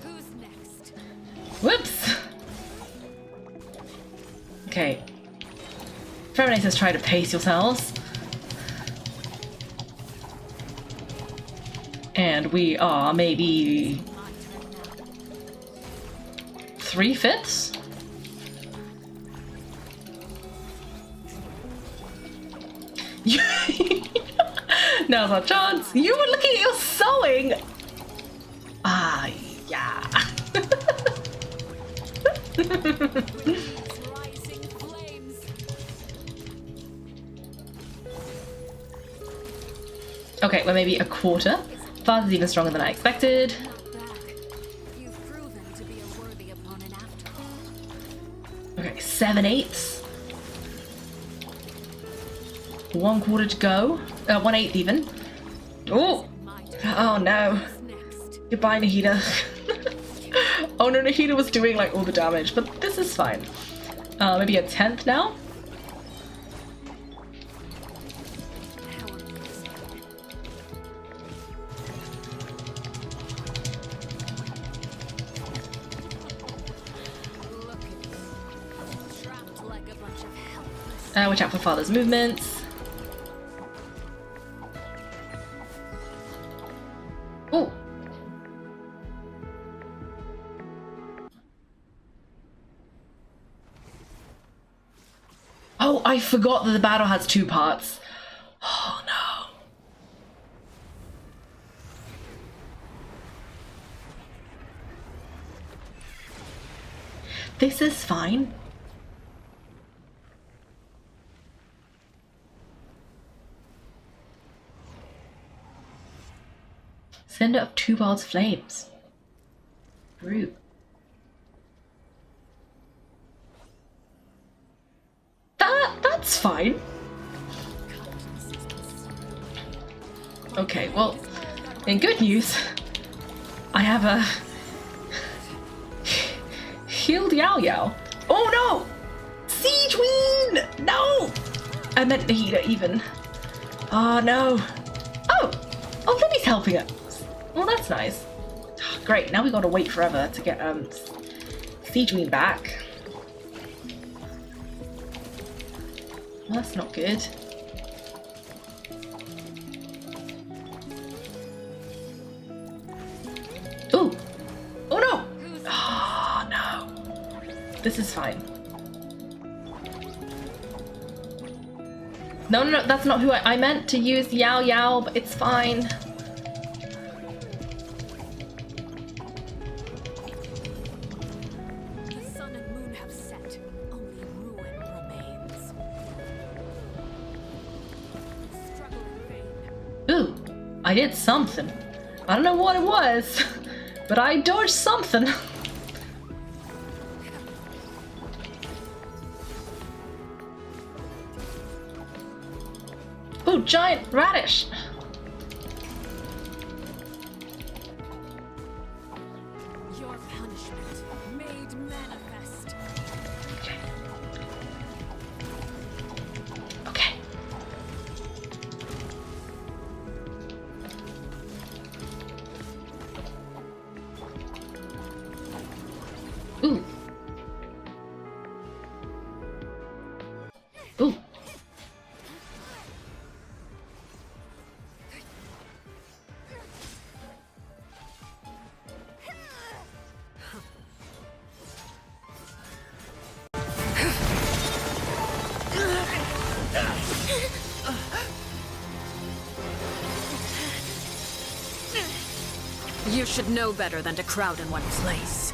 Who's next? Whoops! Okay. Fremine says try to pace yourselves. And we are maybe 3/5? Now's our chance. You were looking at your sewing. Ah, yeah. Rising flames. Okay, well maybe a quarter. Father's even stronger than I expected. You've proven to be a worthy opponent after all. Okay, 7/8. 1/4 to go. 1/8 even. Oh! Oh no. Goodbye, Nahida. Oh no, Nahida was doing like all the damage, but this is fine. Maybe a 10th now? Watch out for father's movements. Oh! Oh, I forgot that the battle has 2 parts. Oh no. This is fine. Send up 2 bars flames. Brute. That's fine. Okay, well, in good news, I have a healed Yao Yao. Oh no! Siege Queen! No! I meant Nahida even. Oh no. Oh! Oh, Lily's helping us. Well, that's nice. Great, now we gotta wait forever to get Siege Queen back. Well, that's not good. Ooh! Oh no! Oh no! This is fine. No, no, no, that's not who I meant to use Yao Yao, but it's fine. The sun and moon have set. Only ruin remains. Struggle in vain. Ooh, I did something. I don't know what it was, but I dodged something. Ooh, giant radish. Your punishment made manifest. Okay. Okay. Ooh. Ooh. You should know better than to crowd in one place.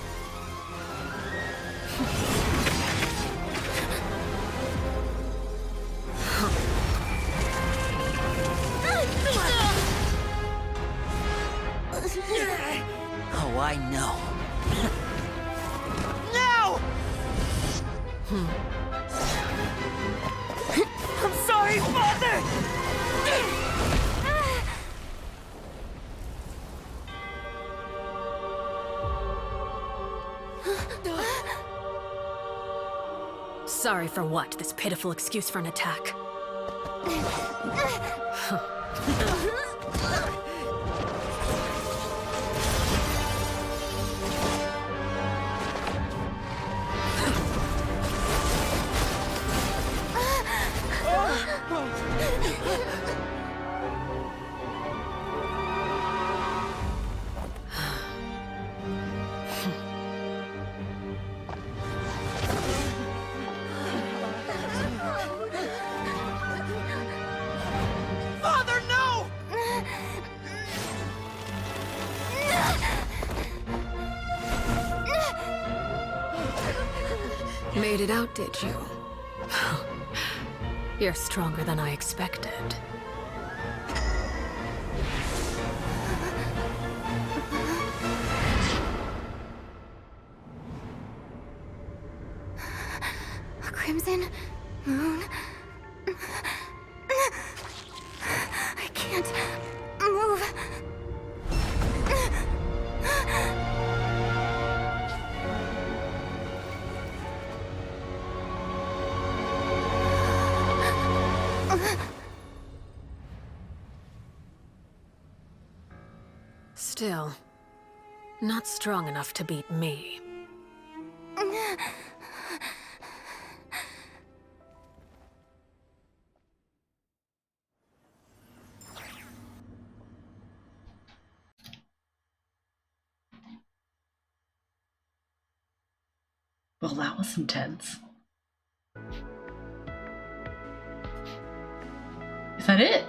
Oh, I know. No! I'm sorry, Father! Sorry for what? This pitiful excuse for an attack. Father, no! Made it out, did you? You're stronger than I expected. A crimson moon. Still, not strong enough to beat me. Well, that was intense. Is that it?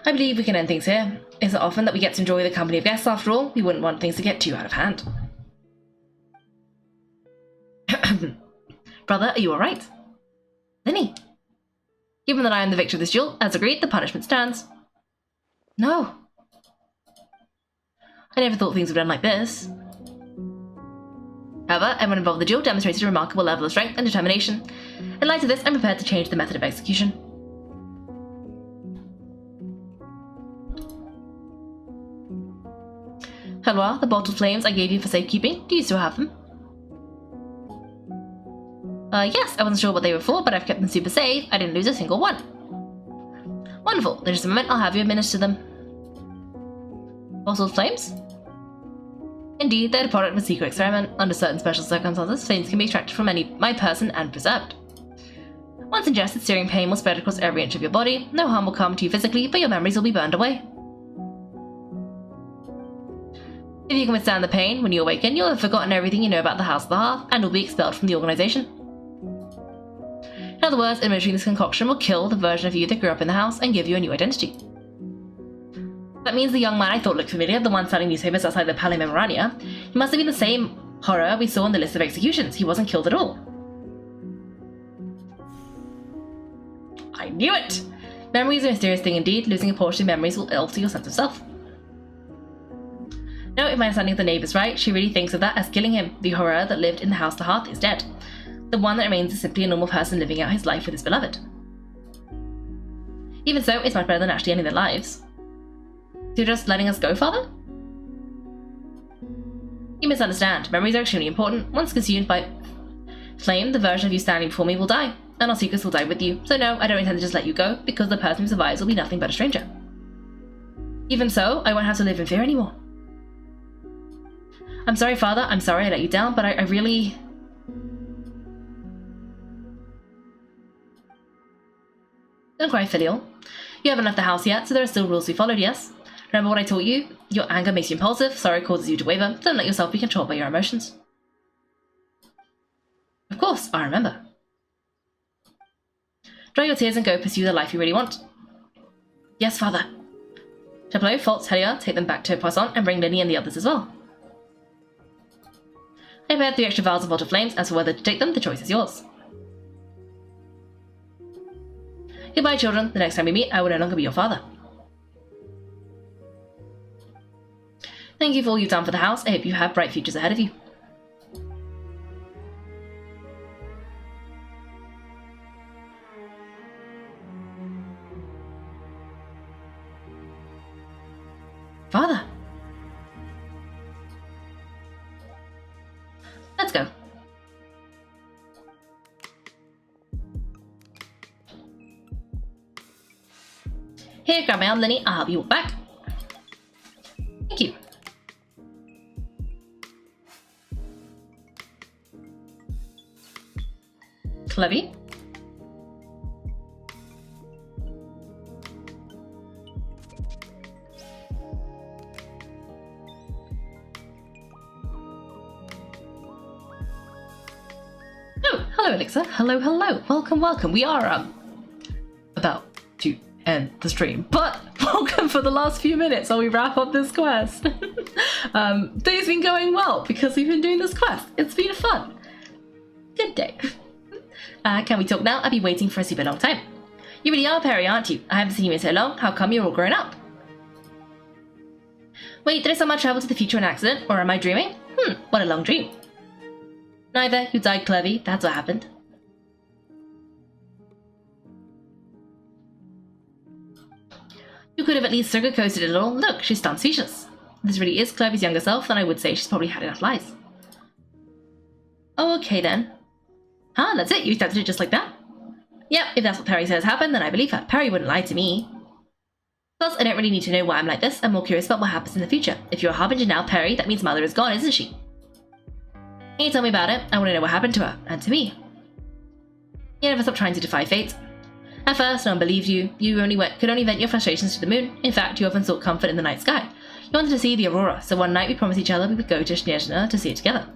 I believe we can end things here. It's not often that we get to enjoy the company of guests after all. We wouldn't want things to get too out of hand. Brother, are you alright? Linny? Given that I am the victor of this duel, as agreed, the punishment stands. No. I never thought things would end like this. However, everyone involved in the duel demonstrated a remarkable level of strength and determination. In light of this, I'm prepared to change the method of execution. Helwa, the bottled flames I gave you for safekeeping, do you still have them? Yes, I wasn't sure what they were for, but I've kept them super safe. I didn't lose a single one. Wonderful. In just a moment, I'll have you administer them. Bottled flames? Indeed, they're the product of a secret experiment. Under certain special circumstances, flames can be extracted from my person and preserved. Once ingested, searing pain will spread across every inch of your body. No harm will come to you physically, but your memories will be burned away. If you can withstand the pain, when you awaken, you'll have forgotten everything you know about the House of the Hearth, and will be expelled from the organization. In other words, administering this concoction will kill the version of you that grew up in the house and give you a new identity. That means the young man I thought looked familiar, the one selling newspapers outside the Palais Memorania, he must have been the same horror we saw in the list of executions. He wasn't killed at all. I knew it! Memory is a mysterious thing indeed. Losing a portion of memories will alter your sense of self. No, if my understanding of the neighbour is right, she really thinks of that as killing him. The horror that lived in the House of the Hearth is dead. The one that remains is simply a normal person living out his life with his beloved. Even so, it's much better than actually ending their lives. So you're just letting us go, Father? You misunderstand. Memories are extremely important. Once consumed by flame, the version of you standing before me will die, and our secrets will die with you. So no, I don't intend to just let you go, because the person who survives will be nothing but a stranger. Even so, I won't have to live in fear anymore. I'm sorry, Father. I'm sorry I let you down, but I really... Don't cry, filial. You haven't left the house yet, so there are still rules to be followed, yes? Remember what I taught you? Your anger makes you impulsive, sorrow causes you to waver. Don't let yourself be controlled by your emotions. Of course, I remember. Dry your tears and go pursue the life you really want. Yes, Father. Chapeau, Fultz, Helia, take them back to Poisson and bring Linny and the others as well. I prepared 3 extra vials of bottled flames. As for whether to take them, the choice is yours. Goodbye, children. The next time we meet, I will no longer be your father. Thank you for all you've done for the house. I hope you have bright futures ahead of you. Father. Let's go. Here, grab my arm, Linny. I'll help you walk back. Thank you. Clervie. Oh, hello, Elixir. Hello, hello. Welcome, welcome. We are, about to end the stream, but welcome for the last few minutes while we wrap up this quest. Day's been going well because we've been doing this quest. It's been fun. Good day. Can we talk now? I've been waiting for a super long time. You really are Perrie, aren't you? I haven't seen you in so long. How come you're all grown up? Wait, did I somehow travel to the future in an accident? Or am I dreaming? What a long dream. Neither. You died, Clervie. That's what happened. You could have at least sugarcoated it a little. Look, she's stunned speechless. If this really is Clervie's younger self, then I would say she's probably had enough lies. Oh, okay then. Huh, that's it? You accepted it just like that? Yep, if that's what Perrie says happened, then I believe her. Perrie wouldn't lie to me. Plus, I don't really need to know why I'm like this. I'm more curious about what happens in the future. If you're a harbinger now, Perrie, that means Mother is gone, isn't she? Can you tell me about it? I want to know what happened to her, and to me. You never stopped trying to defy fate. At first, no one believed you. You could only vent your frustrations to the moon. In fact, you often sought comfort in the night sky. You wanted to see the aurora, so one night we promised each other we would go to Snezhna to see it together.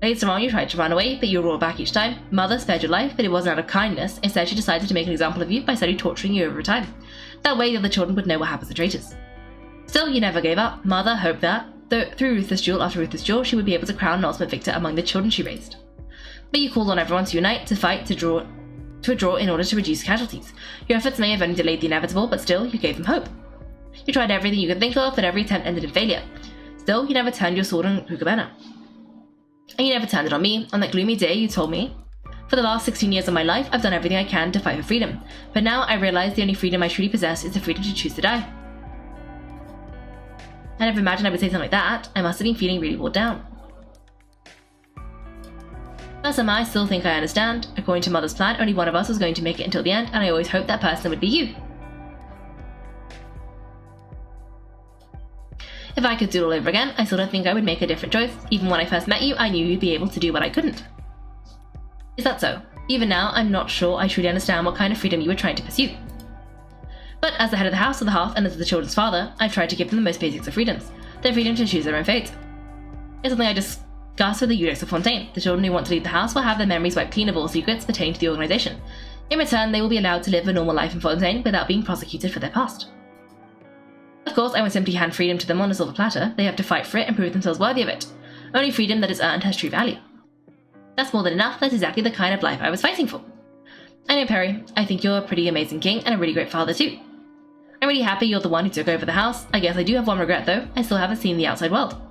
Later on, you tried to run away, but you roared back each time. Mother spared your life, but it wasn't out of kindness. Instead, she decided to make an example of you by slowly torturing you over time. That way, the other children would know what happens to traitors. Still, you never gave up. Mother hoped that, through Ruthless Duel after Ruthless Duel, she would be able to crown an ultimate victor among the children she raised. But you called on everyone to unite, to fight, to a draw in order to reduce casualties. Your efforts may have only delayed the inevitable, but still, you gave them hope. You tried everything you could think of, but every attempt ended in failure. Still, you never turned your sword on Kugabena. And you never turned it on me. On that gloomy day, you told me, for the last 16 years of my life, I've done everything I can to fight for freedom. But now I realize the only freedom I truly possess is the freedom to choose to die. I never imagined I would say something like that. I must have been feeling really worn down. But somehow I still think I understand. According to Mother's plan, only one of us was going to make it until the end, and I always hoped that person would be you. If I could do it all over again, I still don't think I would make a different choice. Even when I first met you, I knew you'd be able to do what I couldn't. Is that so? Even now, I'm not sure I truly understand what kind of freedom you were trying to pursue. But as the head of the house of the Hearth and as the children's father, I've tried to give them the most basics of freedoms. Their freedom to choose their own fate. It's something I discussed with the Eunuchs of Fontaine. The children who want to leave the house will have their memories wiped clean of all secrets pertaining to the organization. In return, they will be allowed to live a normal life in Fontaine without being prosecuted for their past. Of course, I won't simply hand freedom to them on a silver platter. They have to fight for it and prove themselves worthy of it. Only freedom that is earned has true value. That's more than enough. That's exactly the kind of life I was fighting for. I know, Perrie. I think you're a pretty amazing king and a really great father too. I'm really happy you're the one who took over the house. I guess I do have one regret though. I still haven't seen the outside world.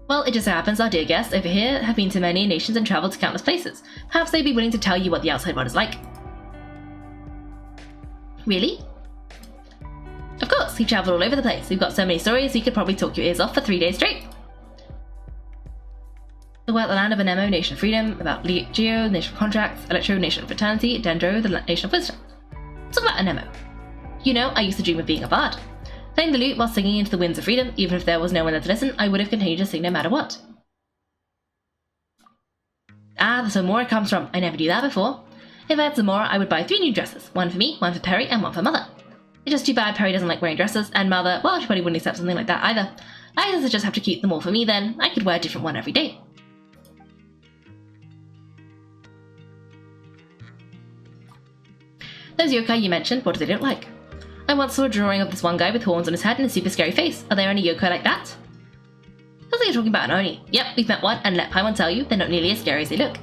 Well, it just so happens our dear guests over here have been to many nations and travelled to countless places. Perhaps they'd be willing to tell you what the outside world is like. Really? Of course, we've travelled all over the place. We've got so many stories we could probably talk your ears off for 3 days straight. About the land of Anemo, nation of freedom. About Geo, nation of contracts. Electro, nation of fraternity. Dendro, the nation of wisdom. Let's talk about Anemo. You know, I used to dream of being a bard. Playing the lute while singing into the winds of freedom. Even if there was no one there to listen, I would have continued to sing no matter what. Ah, that's where Mora comes from. I never knew that before. If I had some more, I would buy 3 new dresses. 1 for me, 1 for Perrie, and 1 for Mother. It's just too bad Perrie doesn't like wearing dresses, and Mother, well, she probably wouldn't accept something like that either. I guess I just have to keep them all for me then. I could wear a different one every day. Those yokai you mentioned, what do they look like? I once saw a drawing of this one guy with horns on his head and a super scary face. Are there any yokai like that? Sounds like you're talking about an Oni. Yep, we've met one, and let Paimon tell you, they're not nearly as scary as they look.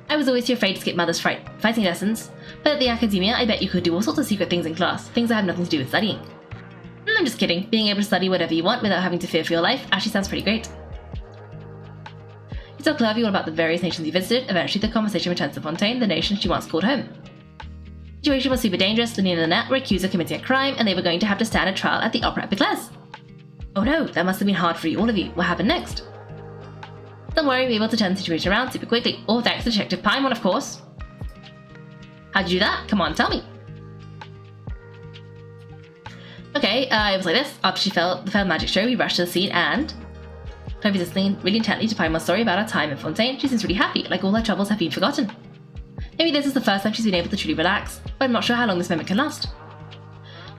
I was always too afraid to skip Mother's fighting lessons, but at the academia I bet you could do all sorts of secret things in class, things that have nothing to do with studying. I'm just kidding, being able to study whatever you want without having to fear for your life actually sounds pretty great. You tell Clervie all about the various nations you visited. Eventually the conversation returns to Fontaine, the nation she once called home. The situation was super dangerous. Lenine and Annette were accused of committing a crime, and they were going to have to stand a trial at the Opera at Biclès. Oh no, that must have been hard for all of you. What happened next? Don't worry, we'll be able to turn the situation around super quickly. All thanks to Detective Paimon, of course. How'd you do that? Come on, tell me. Okay, it was like this. After she felt the failed magic show, we rushed to the scene and... Clervie's listening really intently to Paimon's story about her time in Fontaine. She seems really happy, like all her troubles have been forgotten. Maybe this is the first time she's been able to truly relax, but I'm not sure how long this moment can last.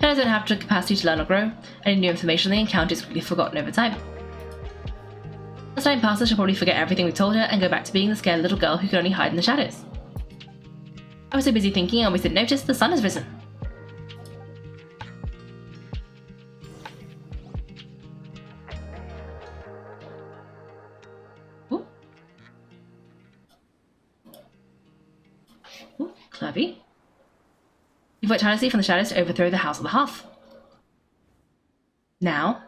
Heroes don't have the capacity to learn or grow. Any new information they encounter is quickly forgotten over time. As time passes, she'll probably forget everything we told her and go back to being the scared little girl who could only hide in the shadows. I was so busy thinking I almost didn't notice the sun has risen. Ooh, Clervie. You've worked tirelessly from the shadows to overthrow the House of the Hearth. Now,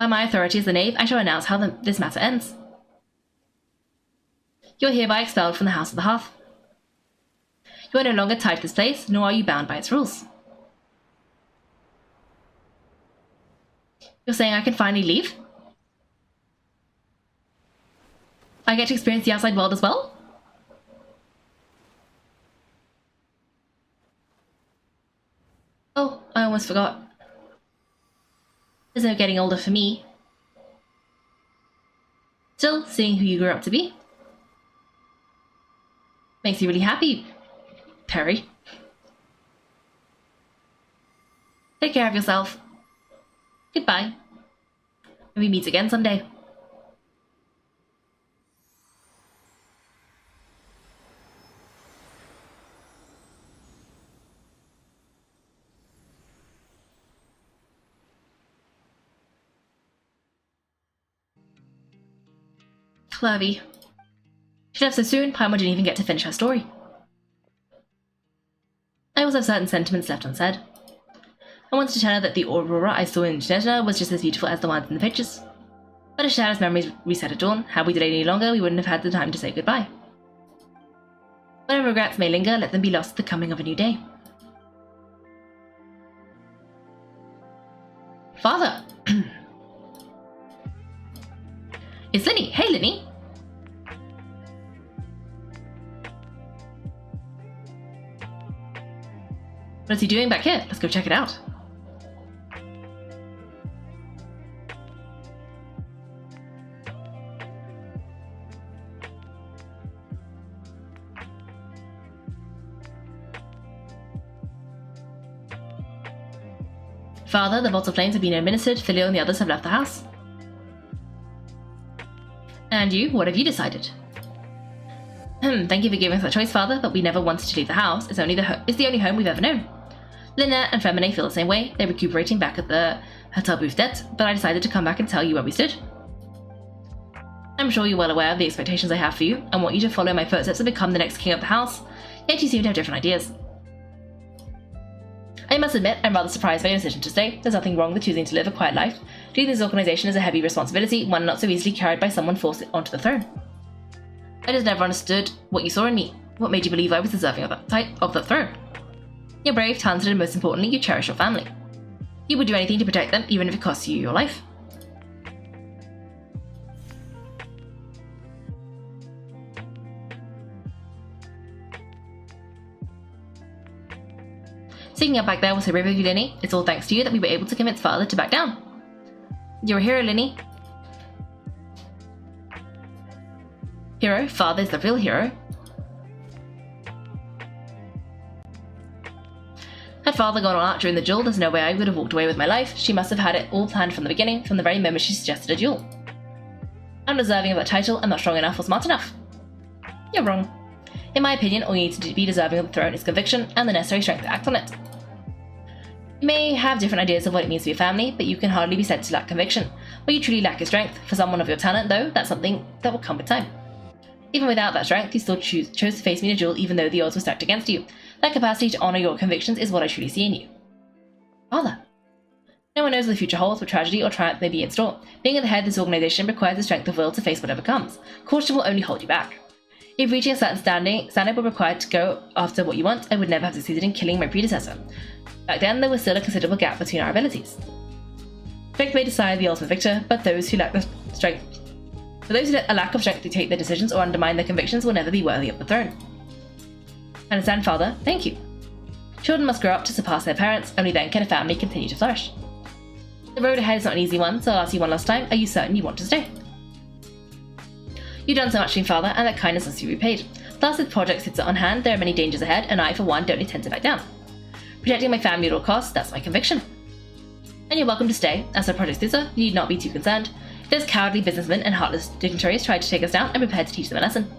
By my authority as the knave, I shall announce how this matter ends. You are hereby expelled from the House of the Hearth. You are no longer tied to this place, nor are you bound by its rules. You're saying I can finally leave? I get to experience the outside world as well? Oh, I almost forgot. There's no getting older for me. Still, seeing who you grew up to be makes you really happy, Perrie. Take care of yourself. Goodbye. Maybe meet again someday. Clervie. She left so soon, Paimon didn't even get to finish her story. I also have certain sentiments left unsaid. I wanted to tell her that the aurora I saw in Geneta was just as beautiful as the ones in the pictures. But as Shadow's memories reset at dawn, had we delayed any longer, we wouldn't have had the time to say goodbye. Whatever regrets may linger, let them be lost at the coming of a new day. Father! It's Linny! Hey, Linny! What is he doing back here? Let's go check it out. Father, the vault of flames have been administered. Filio and the others have left the house. And you, what have you decided? Thank you for giving us that choice, Father, but we never wanted to leave the house. It's the only home we've ever known. Lynette and Femine feel the same way. They're recuperating back at the Hotel Bouffet, but I decided to come back and tell you where we stood. I'm sure you're well aware of the expectations I have for you, and want you to follow my footsteps and become the next king of the house, yet you seem to have different ideas. I must admit, I'm rather surprised by your decision to stay. There's nothing wrong with choosing to live a quiet life. Leading this organization is a heavy responsibility, one not so easily carried by someone forced onto the throne. I just never understood what you saw in me. What made you believe I was deserving of that throne? You're brave, talented, and most importantly, you cherish your family. You would do anything to protect them, even if it costs you your life. Sticking up back there was so brave of you, Linny. It's all thanks to you that we were able to convince Father to back down. You're a hero, Linny. Hero? Father's the real hero. Had Father gone all out during the duel, there's no way I would have walked away with my life. She must have had it all planned from the beginning, from the very moment she suggested a duel. I'm deserving of that title. I'm not strong enough or smart enough. You're wrong. In my opinion, all you need to be deserving of the throne is conviction and the necessary strength to act on it. You may have different ideas of what it means to be a family, but you can hardly be said to lack conviction. What you truly lack is strength. For someone of your talent, though, that's something that will come with time. Even without that strength, you still chose to face me in a duel even though the odds were stacked against you. That capacity to honour your convictions is what I truly see in you. Father. No one knows what the future holds, what tragedy or triumph may be in store. Being at the head of this organisation requires the strength of will to face whatever comes. Caution will only hold you back. If reaching a certain standard were required to go after what you want, I would never have succeeded in killing my predecessor. Back then, there was still a considerable gap between our abilities. Strength may decide the ultimate victor, but those who lack the strength For those who let a lack of strength dictate their decisions or undermine their convictions will never be worthy of the throne. Understand, Father? Thank you. Children must grow up to surpass their parents, only then can a family continue to flourish. The road ahead is not an easy one, so I'll ask you one last time, are you certain you want to stay? You've done so much for me, Father, and that kindness must be repaid. Plus, with projects it's on hand, there are many dangers ahead, and I, for one, don't intend to back down. Protecting my family at all costs, that's my conviction. And you're welcome to stay. As for Project Caesar, you need not be too concerned. If those cowardly businessmen and heartless dignitaries tried to take us down, I'm prepared to teach them a lesson.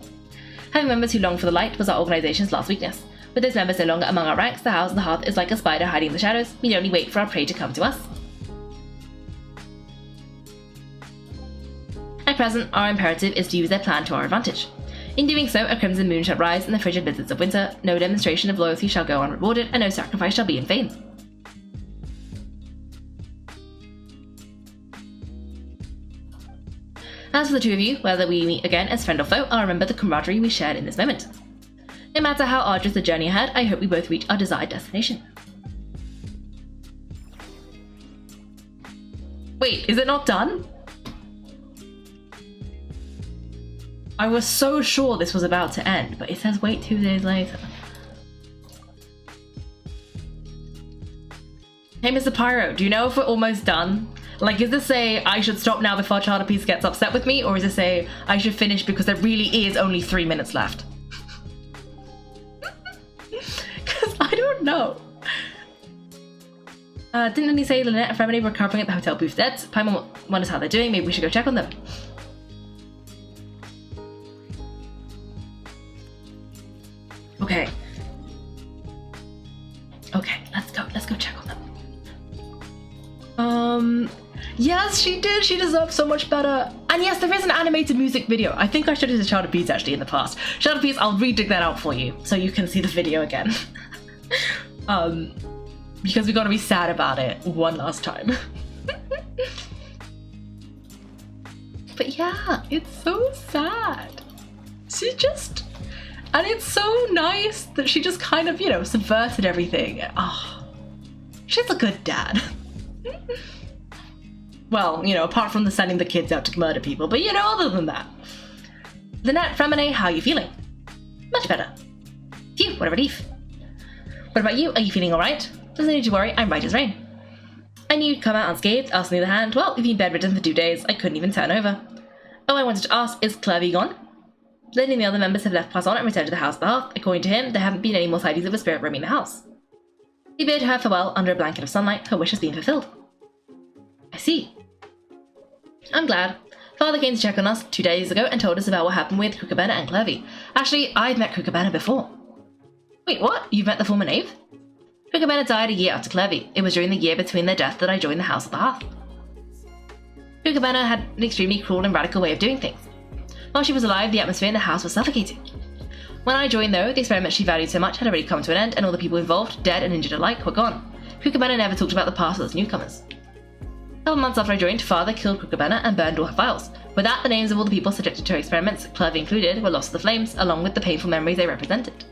Having members who long for the light was our organization's last weakness. With those members no longer among our ranks, the House of the Hearth is like a spider hiding in the shadows. We only wait for our prey to come to us. At present, our imperative is to use their plan to our advantage. In doing so, a crimson moon shall rise in the frigid blizzards of winter, no demonstration of loyalty shall go unrewarded, and no sacrifice shall be in vain. As for the two of you, whether we meet again as friend or foe, I'll remember the camaraderie we shared in this moment. No matter how arduous the journey ahead, I hope we both reach our desired destination. Wait, is it not done? I was so sure this was about to end, but it says wait 2 days later. Hey, Mr. Pyro, do you know if we're almost done? Like, is this say I should stop now before Child of Peace gets upset with me, or is this say I should finish because there really is only 3 minutes left? Because I don't know. Didn't any say Lynette and Femini were recovering at the hotel booth dead? Paimon wonders how they're doing. Maybe we should go check on them. Okay. Okay, let's go check on them. Yes, she did. She deserves so much better. And yes, there is an animated music video. I think I showed it to Child of Peace actually in the past. Child of Peace, I'll re-dig that out for you so you can see the video again. Because we gotta be sad about it one last time. But yeah, it's so sad. She just... And it's so nice that she just kind of, you know, subverted everything. Oh, she's a good dad. Well, you know, apart from the sending the kids out to murder people, but you know, other than that. Lynette, Femine, how are you feeling? Much better. Phew, what a relief. What about you? Are you feeling alright? Doesn't need to worry, I'm right as rain. I knew you'd come out unscathed. Us on the other hand, well, we've been bedridden for 2 days. I couldn't even turn over. Oh, I wanted to ask, is Clervie gone? Lynn and the other members have left Pass On and returned to the house of the Hearth. According to him, there haven't been any more sightings of a spirit roaming the house. He bid her farewell under a blanket of sunlight. Her wish has been fulfilled. I see. I'm glad. Father came to check on us 2 days ago and told us about what happened with Kookaburra and Clervie. Actually, I've met Kookaburra before. Wait, what? You've met the former knave? Kookaburra died a year after Clervie. It was during the year between their death that I joined the House of the Hearth. Kookaburra had an extremely cruel and radical way of doing things. While she was alive, the atmosphere in the house was suffocating. When I joined, though, the experiment she valued so much had already come to an end, and all the people involved, dead and injured alike, were gone. Kookaburra never talked about the past of those newcomers. A couple months after I joined, Father killed Kookaburra and burned all her files. With that, the names of all the people subjected to her experiments, Clervie included, were lost to the flames, along with the painful memories they represented.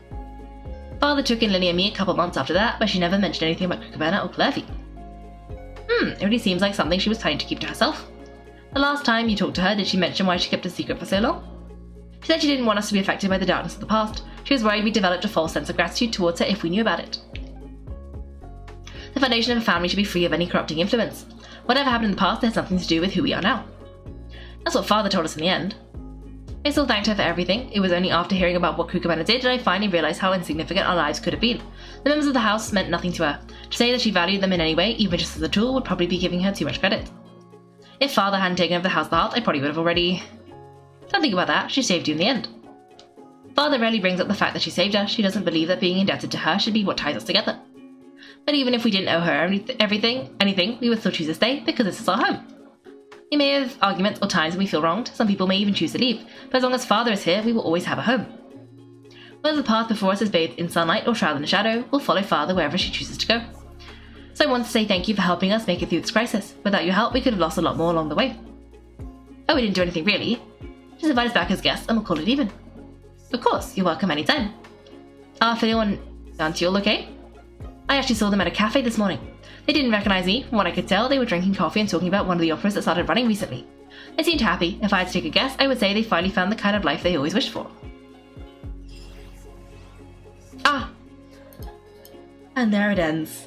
Father took in Lily and me a couple months after that, but she never mentioned anything about Kookaburra or Clervie. It really seems like something she was planning to keep to herself. The last time you talked to her, did she mention why she kept a secret for so long? She said she didn't want us to be affected by the darkness of the past. She was worried we developed a false sense of gratitude towards her if we knew about it. The foundation of a family should be free of any corrupting influence. Whatever happened in the past has nothing to do with who we are now. That's what Father told us in the end. I still thanked her for everything. It was only after hearing about what Kookaburra did that I finally realised how insignificant our lives could have been. The members of the house meant nothing to her. To say that she valued them in any way, even just as a tool, would probably be giving her too much credit. If Father hadn't taken over the House of the Hearth, I probably would have already... Don't think about that, she saved you in the end. Father rarely brings up the fact that she saved us. She doesn't believe that being indebted to her should be what ties us together. But even if we didn't owe her anything, we would still choose to stay because this is our home. We may have arguments or times when we feel wronged. Some people may even choose to leave, but as long as Father is here, we will always have a home. Whether the path before us is bathed in sunlight or shrouded in shadow, we'll follow Father wherever she chooses to go. So I want to say thank you for helping us make it through this crisis. Without your help, we could have lost a lot more along the way. Oh, we didn't do anything really. Just invite us back as guests and we'll call it even. Of course, you're welcome anytime. Are Phil and Auntie all okay? I actually saw them at a cafe this morning. They didn't recognize me. From what I could tell, they were drinking coffee and talking about one of the operas that started running recently. They seemed happy. If I had to take a guess, I would say they finally found the kind of life they always wished for. Ah! And there it ends.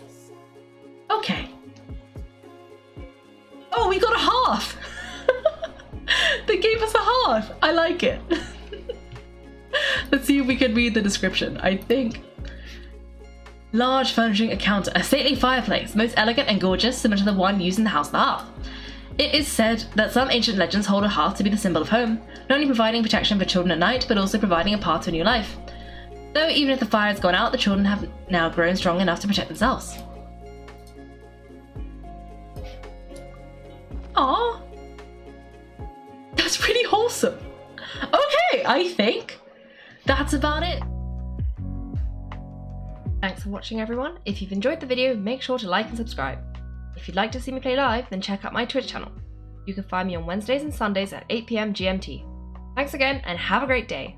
Okay. Oh, we got a hearth! They gave us a hearth! I like it. Let's see if we can read the description. I think... Large furnishing, a counter, a stately fireplace, most elegant and gorgeous, similar to the one used in the House of the Hearth. It is said that some ancient legends hold a hearth to be the symbol of home, not only providing protection for children at night, but also providing a path to a new life. Though even if the fire has gone out, the children have now grown strong enough to protect themselves. Aww. That's pretty wholesome. Okay, I think that's about it. Thanks for watching, everyone. If you've enjoyed the video, make sure to like and subscribe. If you'd like to see me play live, then check out my Twitch channel. You can find me on Wednesdays and Sundays at 8 PM GMT. Thanks again and have a great day.